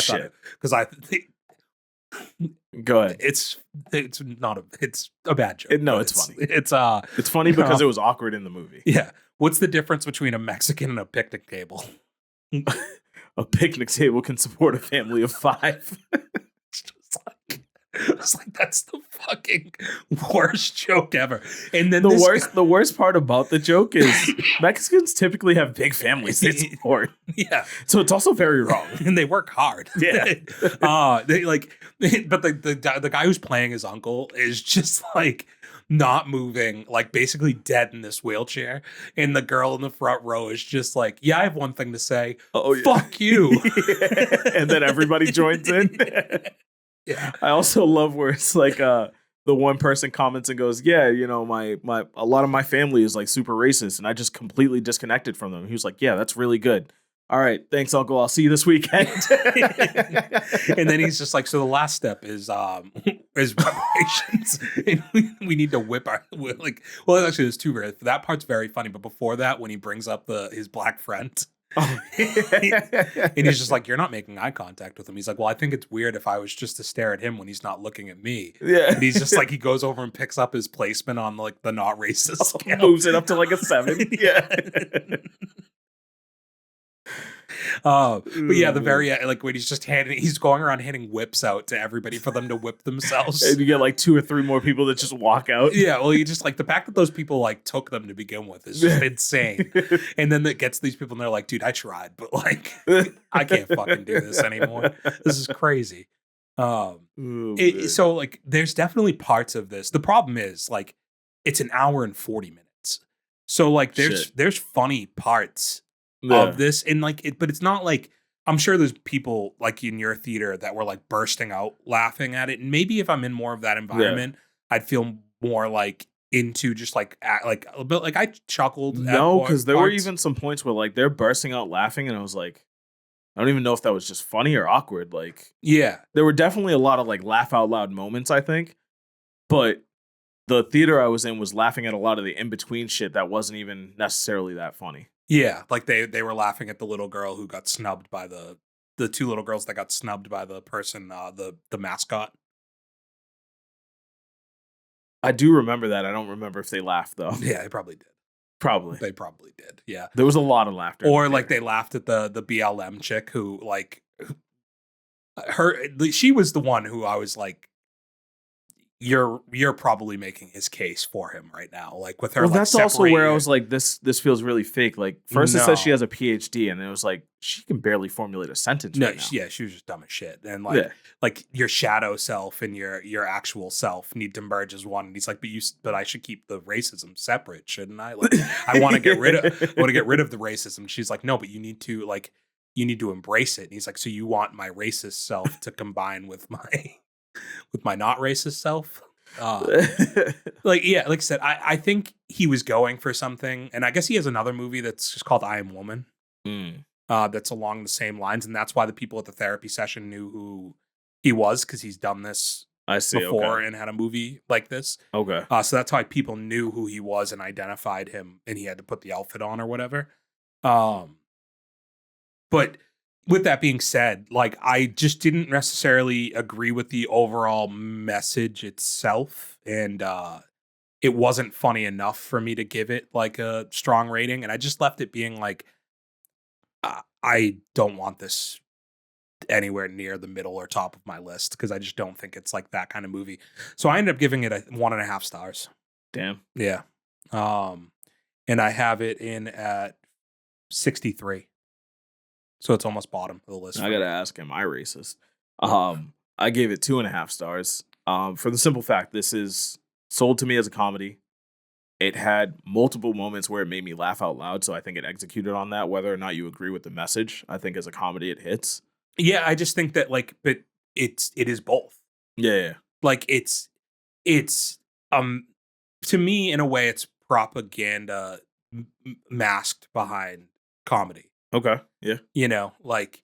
go ahead. It's a bad joke. It's funny. It's funny because it was awkward in the movie. Yeah. What's the difference between a Mexican and a picnic table? A picnic table can support a family of 5. It's like that's the fucking worst joke ever. And then the worst part about the joke is Mexicans typically have big families they support. Yeah. So it's also very wrong. And they work hard. Yeah. They like but the guy who's playing his uncle is just like not moving, like basically dead in this wheelchair. And the girl in the front row is just like, yeah, I have one thing to say. Oh, yeah. Fuck you. And then everybody joins in. Yeah. I also love where it's like the one person comments and goes, "Yeah, you know, my a lot of my family is like super racist, and I just completely disconnected from them." He was like, "Yeah, that's really good. All right, thanks, Uncle. I'll see you this weekend." And then he's just like, so the last step is reparations. And we need to whip our like. Well, actually, there's two. That part's very funny, but before that, when he brings up his black friend. Oh. And he's just like, you're not making eye contact with him. He's like, well, I think it's weird if I was just to stare at him when he's not looking at me. Yeah. And he's just like, he goes over and picks up his placement on like the not racist scale. Moves it up to like a 7. Yeah. But yeah, the very like when he's going around handing whips out to everybody for them to whip themselves. And you get like 2 or 3 more people that just walk out. Yeah, well, you just like the fact that those people like took them to begin with is just insane. And then that gets these people and they're like, dude, I tried, but like I can't fucking do this anymore. This is crazy. So like there's definitely parts of this. The problem is like it's an hour and 40 minutes. So like there's funny parts of this, and like but it's not like, I'm sure there's people like in your theater that were like bursting out laughing at it, and maybe if I'm in more of that environment, I'd feel more like into just like a bit like I chuckled. No, because there were even some points where like they're bursting out laughing, and I was like, I don't even know if that was just funny or awkward. Like, yeah, there were definitely a lot of like laugh out loud moments, I think, but the theater I was in was laughing at a lot of the in between shit that wasn't even necessarily that funny. Yeah, like they were laughing at the little girl who got snubbed by the 2 little girls that got snubbed by the person, the mascot. I do remember that. I don't remember if they laughed though. Yeah, they probably did. They probably did. Yeah, there was a lot of laughter. Or like they laughed at the BLM chick who like she was the one who I was like, you're probably making his case for him right now, like with her. Well, like, that's also where I was like, this feels really fake. Like first it says she has a PhD, and it was like she can barely formulate a sentence. No, right now. Yeah, she was just dumb as shit. And like, like your shadow self and your actual self need to merge as one. And he's like, but I should keep the racism separate, shouldn't I? Like, I want to get rid of the racism. She's like, no, but you need to embrace it. And he's like, so you want my racist self to combine with my not racist self? Like, yeah, like I said, I think he was going for something, and I guess he has another movie that's just called I Am Woman. That's along the same lines, and that's why the people at the therapy session knew who he was, because he's done this before and had a movie like this. Okay. So that's why people knew who he was and identified him, and he had to put the outfit on or whatever. But with that being said, like I just didn't necessarily agree with the overall message itself, and it wasn't funny enough for me to give it like a strong rating, and I just left it being like, I don't want this anywhere near the middle or top of my list, because I just don't think it's like that kind of movie. So I ended up giving it 1.5 stars. Damn. Yeah. And I have it in at 63. So it's almost bottom of the list. I gotta ask, am I racist? I gave it 2.5 stars. For the simple fact, this is sold to me as a comedy. It had multiple moments where it made me laugh out loud, so I think it executed on that. Whether or not you agree with the message, I think as a comedy it hits. Yeah, I just think that like, but it is both. Yeah. Like it's to me in a way it's propaganda masked behind comedy. Okay. Yeah. You know, like,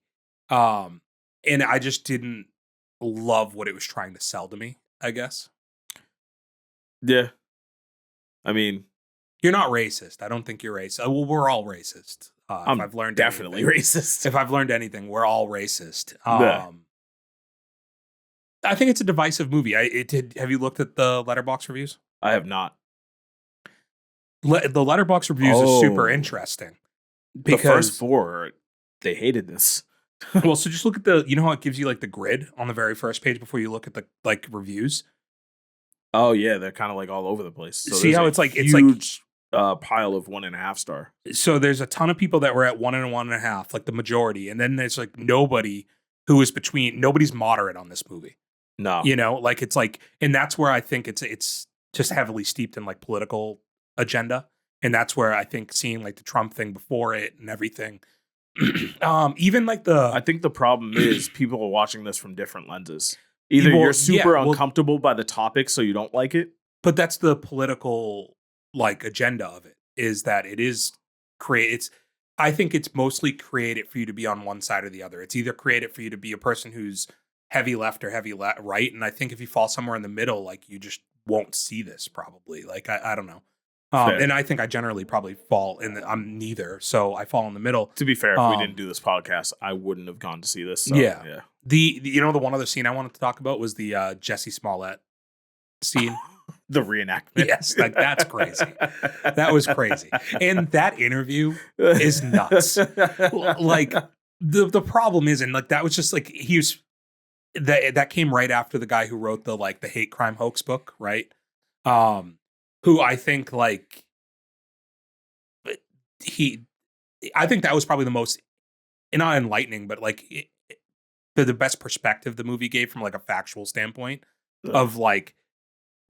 and I just didn't love what it was trying to sell to me, I guess. Yeah. I mean, you're not racist. I don't think you're racist. Well, we're all racist. If I've learned definitely racist. If I've learned anything, we're all racist. Yeah. I think it's a divisive movie. Have you looked at the Letterboxd reviews? I have not. The Letterboxd reviews are super interesting. Because the first 4, they hated this. Well, so just look at you know how it gives you like the grid on the very first page before you look at the like reviews? Oh yeah, they're kind of like all over the place. So see how it's like huge pile of 1.5 star. So there's a ton of people that were at 1 and 1.5, like the majority, and then there's like nobody who is between. Nobody's moderate on this movie. No, you know, like it's like, and that's where I think it's just heavily steeped in like political agenda. And that's where I think seeing like the Trump thing before it and everything, even like I think the problem is people are watching this from different lenses. Either Well, you're super yeah, well- uncomfortable by the topic, so you don't like it. But that's the political like agenda of it, is that it is I think it's mostly created for you to be on one side or the other. It's either created for you to be a person who's heavy left or heavy right. And I think if you fall somewhere in the middle, like you just won't see this probably. Like I don't know. And I think I generally probably fall I'm neither. So I fall in the middle. To be fair, if we didn't do this podcast, I wouldn't have gone to see this. So, yeah. The the one other scene I wanted to talk about was the Jesse Smollett scene. The reenactment. Yes, like that's crazy. That was crazy. And that interview is nuts. Like the problem is, and like that was just like that came right after the guy who wrote the hate crime hoax book, right? Who I think I think that was probably the most, not enlightening, but like the best perspective the movie gave from like a factual standpoint of like,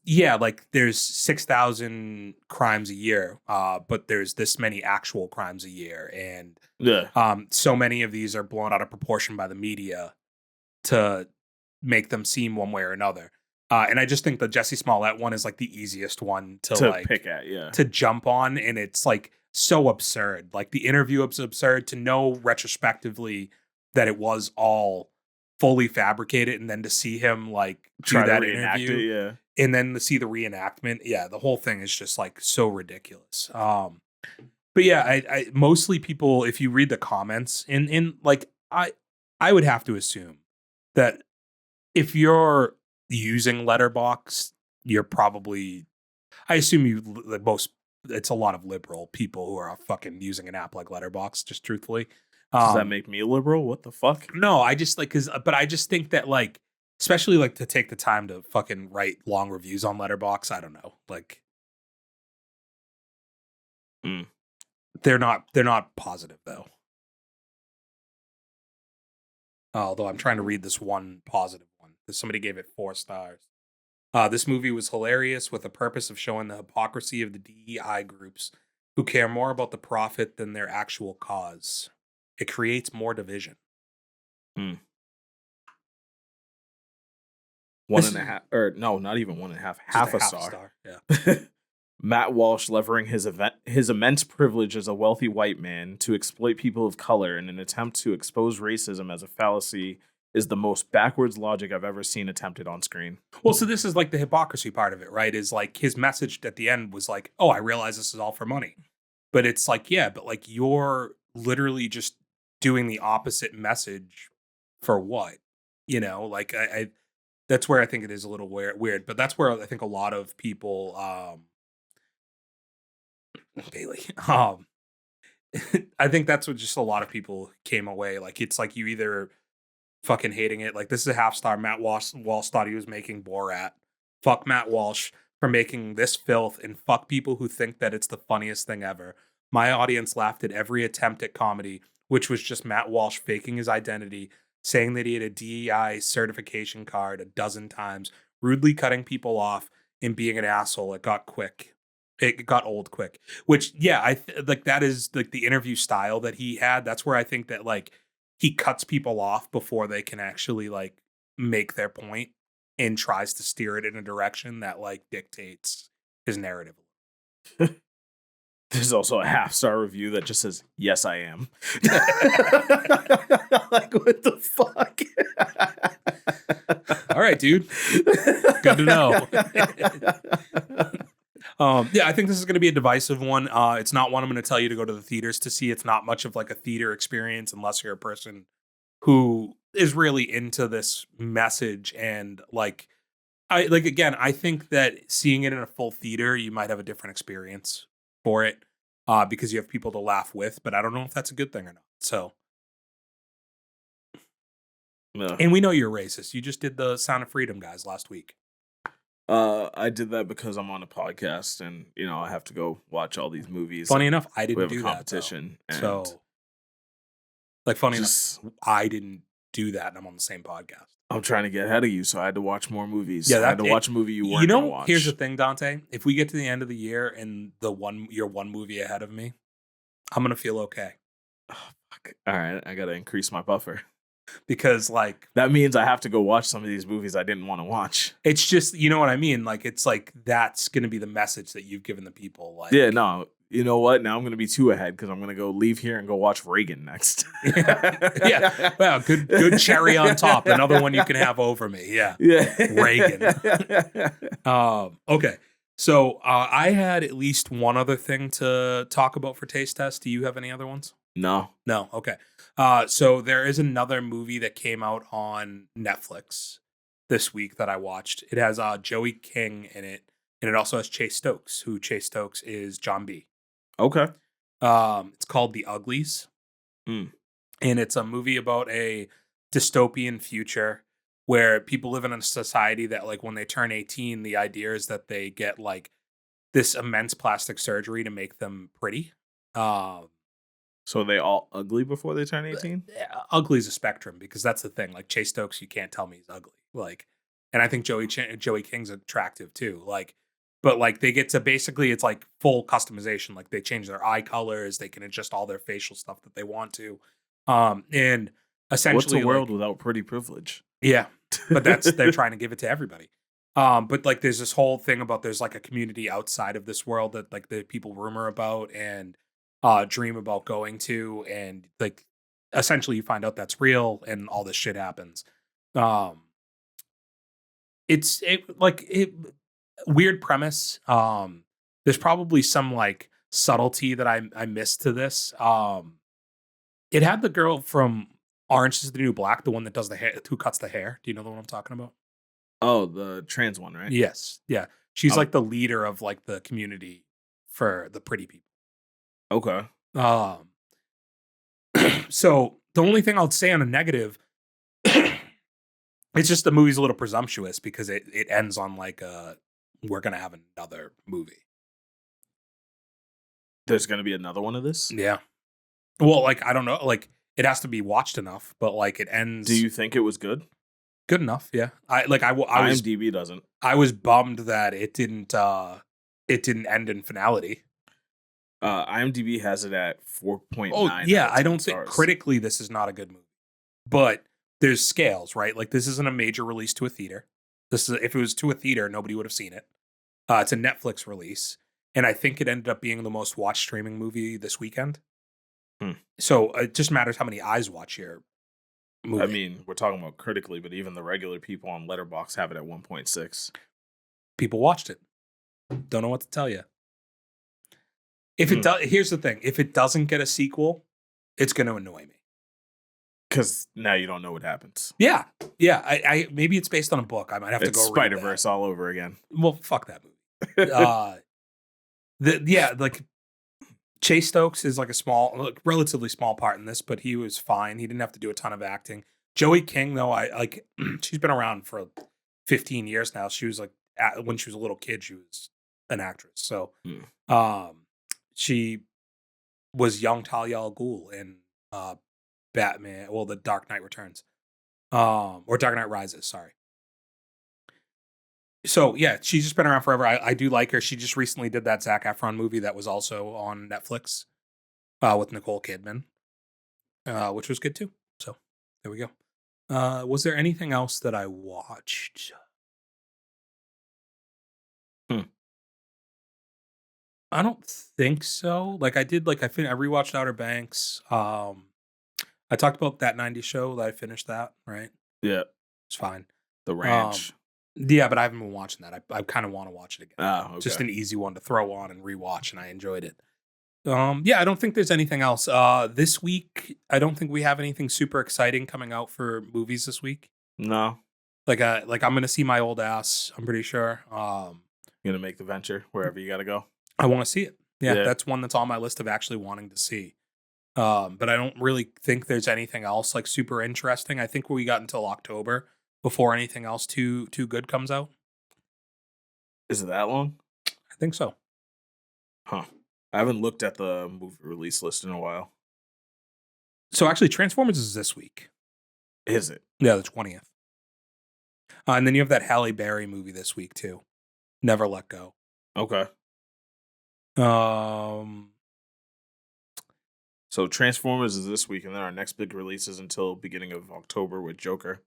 yeah, like there's 6,000 crimes a year, but there's this many actual crimes a year. And so many of these are blown out of proportion by the media to make them seem one way or another. And I just think the Jesse Smollett one is like the easiest one to pick at, to jump on. And it's like so absurd. Like the interview is absurd, to know retrospectively that it was all fully fabricated, and then to see him like try do that to reenact interview. it, And then to see the reenactment, the whole thing is just like so ridiculous. But yeah, I mostly people, if you read the comments, in like I would have to assume that if you're using Letterboxd, you're probably, I assume it's a lot of liberal people who are fucking using an app like Letterboxd, just truthfully. Does that make me liberal? What the fuck? No, I just like, but I just think that like, especially like to take the time to fucking write long reviews on Letterboxd, I don't know. Like they're not positive though. Although I'm trying to read this one positive one. Somebody gave it 4 stars. This movie was hilarious with the purpose of showing the hypocrisy of the DEI groups who care more about the profit than their actual cause. It creates more division. 1.5, or no, not even 1.5, half a star. Yeah. Matt Walsh levering his immense privilege as a wealthy white man to exploit people of color in an attempt to expose racism as a fallacy is the most backwards logic I've ever seen attempted on screen. Well, so this is like the hypocrisy part of it, right? Is like his message at the end was like, oh, I realize this is all for money. But it's like, yeah, but like you're literally just doing the opposite message for what? You know, like I that's where I think it is a little weird. But that's where I think a lot of people Bailey. I think that's what just a lot of people came away. Like it's like you either fucking hating it. Like this is a half star. Matt Walsh thought he was making Borat. Fuck Matt Walsh for making this filth, and fuck people who think that it's the funniest thing ever. My audience laughed at every attempt at comedy, which was just Matt Walsh faking his identity, saying that he had a DEI certification card a dozen times, rudely cutting people off, and being an asshole. It got old quick. Which, yeah, like that is like the interview style that he had. That's where I think that like he cuts people off before they can actually like make their point, and tries to steer it in a direction that like dictates his narrative. There's also a half-star review that just says, "Yes, I am." Like, what the fuck? All right, dude. Good to know. Yeah, I think this is going to be a divisive one. It's not one I'm going to tell you to go to the theaters to see. It's not much of like a theater experience unless you're a person who is really into this message. And like, I think that seeing it in a full theater, you might have a different experience for it because you have people to laugh with. But I don't know if that's a good thing or not. So. No. And we know you're racist. You just did the Sound of Freedom guys last week. I did that because I'm on a podcast, and I have to go watch all these movies. Funny enough, I didn't we have do a competition. That. So, like, funny enough, I didn't do that, and I'm on the same podcast. I'm trying to get ahead of you, so I had to watch more movies. Yeah, I had to watch a movie you weren't going to watch. Here's the thing, Dante. If we get to the end of the year and you're one movie ahead of me, I'm gonna feel okay. Oh, fuck. All right, I gotta increase my buffer. because like That means I have to go watch some of these movies I didn't want to watch. it's just, you know what I mean? Like, it's like, that's going to be the message that you've given the people. Like, Yeah, no. You know what? Now I'm going to be too ahead because I'm going to go leave here and go watch Reagan next. yeah. Well, good cherry on top. Another one you can have over me. Yeah. Yeah. Reagan. Okay. So I had at least one other thing to talk about for taste test. Do you have any other ones? No. No. Okay. So there is another movie that came out on Netflix this week that I watched. It has Joey King in it, and it also has Chase Stokes, who Chase Stokes is John B. Okay. It's called The Uglies. Mm. And it's a movie about a dystopian future where people live in a society that, like, when they turn 18, the idea is that they get like this immense plastic surgery to make them pretty. So are they all ugly before they turn 18? Ugly is a spectrum, because that's the thing. Like, Chase Stokes, you can't tell me he's ugly. Like, and I think Joey King's attractive too. Like, but like they get to basically, it's like full customization. Like, they change their eye colors, they can adjust all their facial stuff that they want to. And essentially, What's a world without pretty privilege? Yeah, but they're trying to give it to everybody. But like there's this whole thing about there's like a community outside of this world that like the people rumor about and dream about going to, and like essentially you find out that's real and all this shit happens. It's weird premise. There's probably some like subtlety that I missed to this. It had the girl from Orange is the New Black, the one that does the hair, who cuts the hair. Do you know the one I'm talking about? Oh, the trans one, right? Yes. Yeah. She's like the leader of like the community for the pretty people. Okay. So the only thing I'll say on a negative, it's just the movie's a little presumptuous because it ends on like we're gonna have another movie. There's gonna be another one of this? Yeah. Well, like I don't know, like it has to be watched enough, but like it ends. Do you think it was good? Good enough? Yeah. I was. IMDb doesn't. I was bummed that it didn't end in finality. IMDb has it at 4.9. Oh yeah, I don't think critically this is not a good movie, but there's scales, right? Like this isn't a major release to a theater. This is, if it was to a theater, nobody would have seen it. It's a Netflix release, and I think it ended up being the most watched streaming movie this weekend. So it just matters how many eyes watch your movie. I mean, we're talking about critically, but even the regular people on Letterboxd have it at 1.6. People watched it. Don't know what to tell you. If it does, here's the thing: if it doesn't get a sequel, it's going to annoy me. Because now you don't know what happens. Yeah. I maybe it's based on a book. I might have to go read Spider-Verse all over again. Well, fuck that movie. Like Chase Stokes is like a relatively small part in this, but he was fine. He didn't have to do a ton of acting. Joey King, though, I like. She's been around for 15 years now. She was like when she was a little kid, she was an actress. So, she was young Talia al Ghul in Batman. Well, The Dark Knight Returns, or Dark Knight Rises. Sorry. So yeah, she's just been around forever. I do like her. She just recently did that Zac Efron movie that was also on Netflix with Nicole Kidman, which was good too. So there we go. Was there anything else that I watched? I don't think so. Like I did, like I rewatched Outer Banks. I talked about that 90s show that I finished that, right? Yeah. It's fine. The Ranch. Yeah, but I haven't been watching that. I kind of want to watch it again. Okay. Just an easy one to throw on and rewatch, and I enjoyed it. Yeah, I don't think there's anything else. This week, I don't think we have anything super exciting coming out for movies this week. No. Like I'm gonna see My Old Ass, I'm pretty sure. You're gonna make the venture wherever you gotta go. I want to see it. Yeah, that's one that's on my list of actually wanting to see. But I don't really think there's anything else like super interesting. I think we got until October before anything else too good comes out. Is it that long? I think so. Huh. I haven't looked at the movie release list in a while. So actually, Transformers is this week. Is it? Yeah, the 20th. And then you have that Halle Berry movie this week too. Never Let Go. Okay. So Transformers is this week, and then our next big release is until beginning of October with Joker.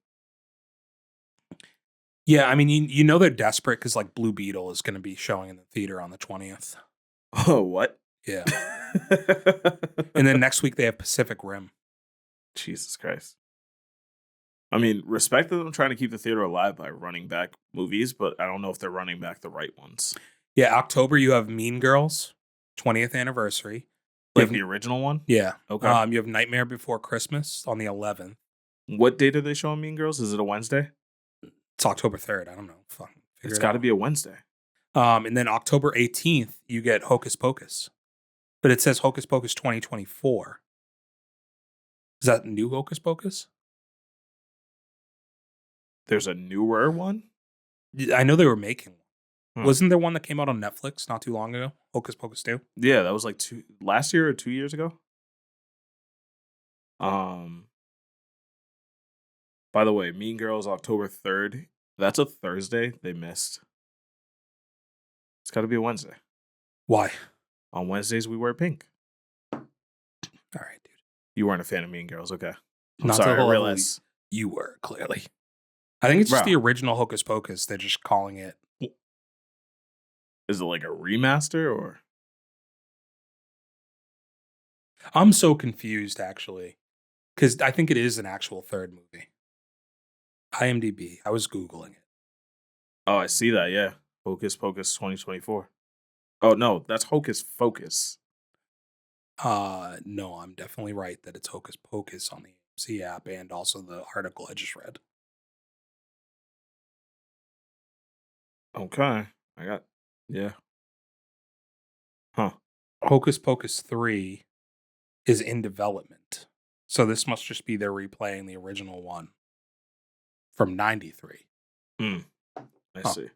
Yeah, I mean, you know they're desperate because like Blue Beetle is going to be showing in the theater on the 20th. Oh, what? Yeah. And then next week they have Pacific Rim. Jesus Christ. I mean, respect to them trying to keep the theater alive by running back movies, but I don't know if they're running back the right ones. Yeah, October you have Mean Girls, 20th anniversary. Like the original one? Yeah. Okay. You have Nightmare Before Christmas on the 11th. What date are they showing Mean Girls? Is it a Wednesday? It's October 3rd. I don't know. It's got to be a Wednesday. And then October 18th, you get Hocus Pocus. But it says Hocus Pocus 2024. Is that new Hocus Pocus? There's a newer one? I know they were making one. Hmm. Wasn't there one that came out on Netflix not too long ago? Hocus Pocus 2? Yeah, that was like last year or 2 years ago. By the way, Mean Girls October 3rd. That's a Thursday. They missed. It's got to be a Wednesday. Why? On Wednesdays, we wear pink. All right, dude. You weren't a fan of Mean Girls. Okay. I'm Not sorry, the I whole realize. You were, clearly. I think it's just Bro. the original Hocus Pocus. They're just calling it. Is it like a remaster or? I'm so confused, actually. Because I think it is an actual third movie. IMDb. I was Googling it. Oh, I see that. Yeah. Hocus Pocus 2024. Oh, no. That's Hocus Focus. No, I'm definitely right that it's Hocus Pocus on the AMC app and also the article I just read. Okay. Yeah. Huh. Hocus Pocus 3 is in development. So this must just be they're replaying the original one from 93. I see.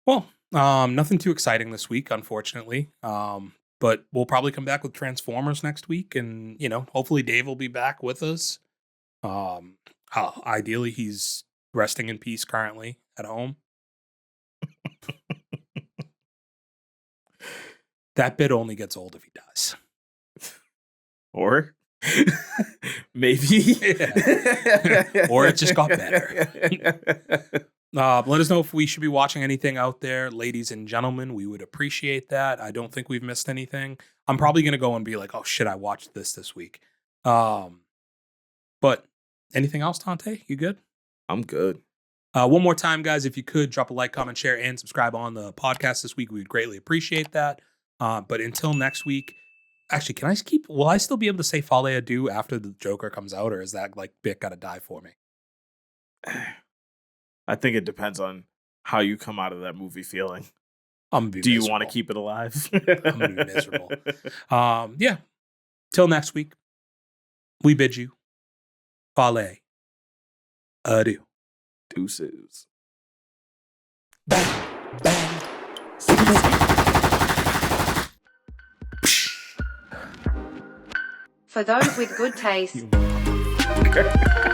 Well, nothing too exciting this week, unfortunately. But we'll probably come back with Transformers next week, and hopefully Dave will be back with us. Ideally, he's resting in peace currently at home. That bit only gets old if he dies. Or maybe. Or it just got better. Let us know if we should be watching anything out there, ladies and gentlemen. We would appreciate that. I don't think we've missed anything. I'm probably going to go and be like, oh shit, I watched this week. But anything else, Tante? You good? I'm good. One more time, guys, if you could drop a like, comment, share, and subscribe on the podcast this week, we'd greatly appreciate that. But until next week, actually, will I still be able to say Fale Adieu after the Joker comes out, or is that like bit gotta die for me? I think it depends on how you come out of that movie feeling. Do you want to keep it alive? I'm gonna be miserable. Yeah. Till next week, we bid you Fale Adieu. Deuces. Bang, bang. For those with good taste. Okay.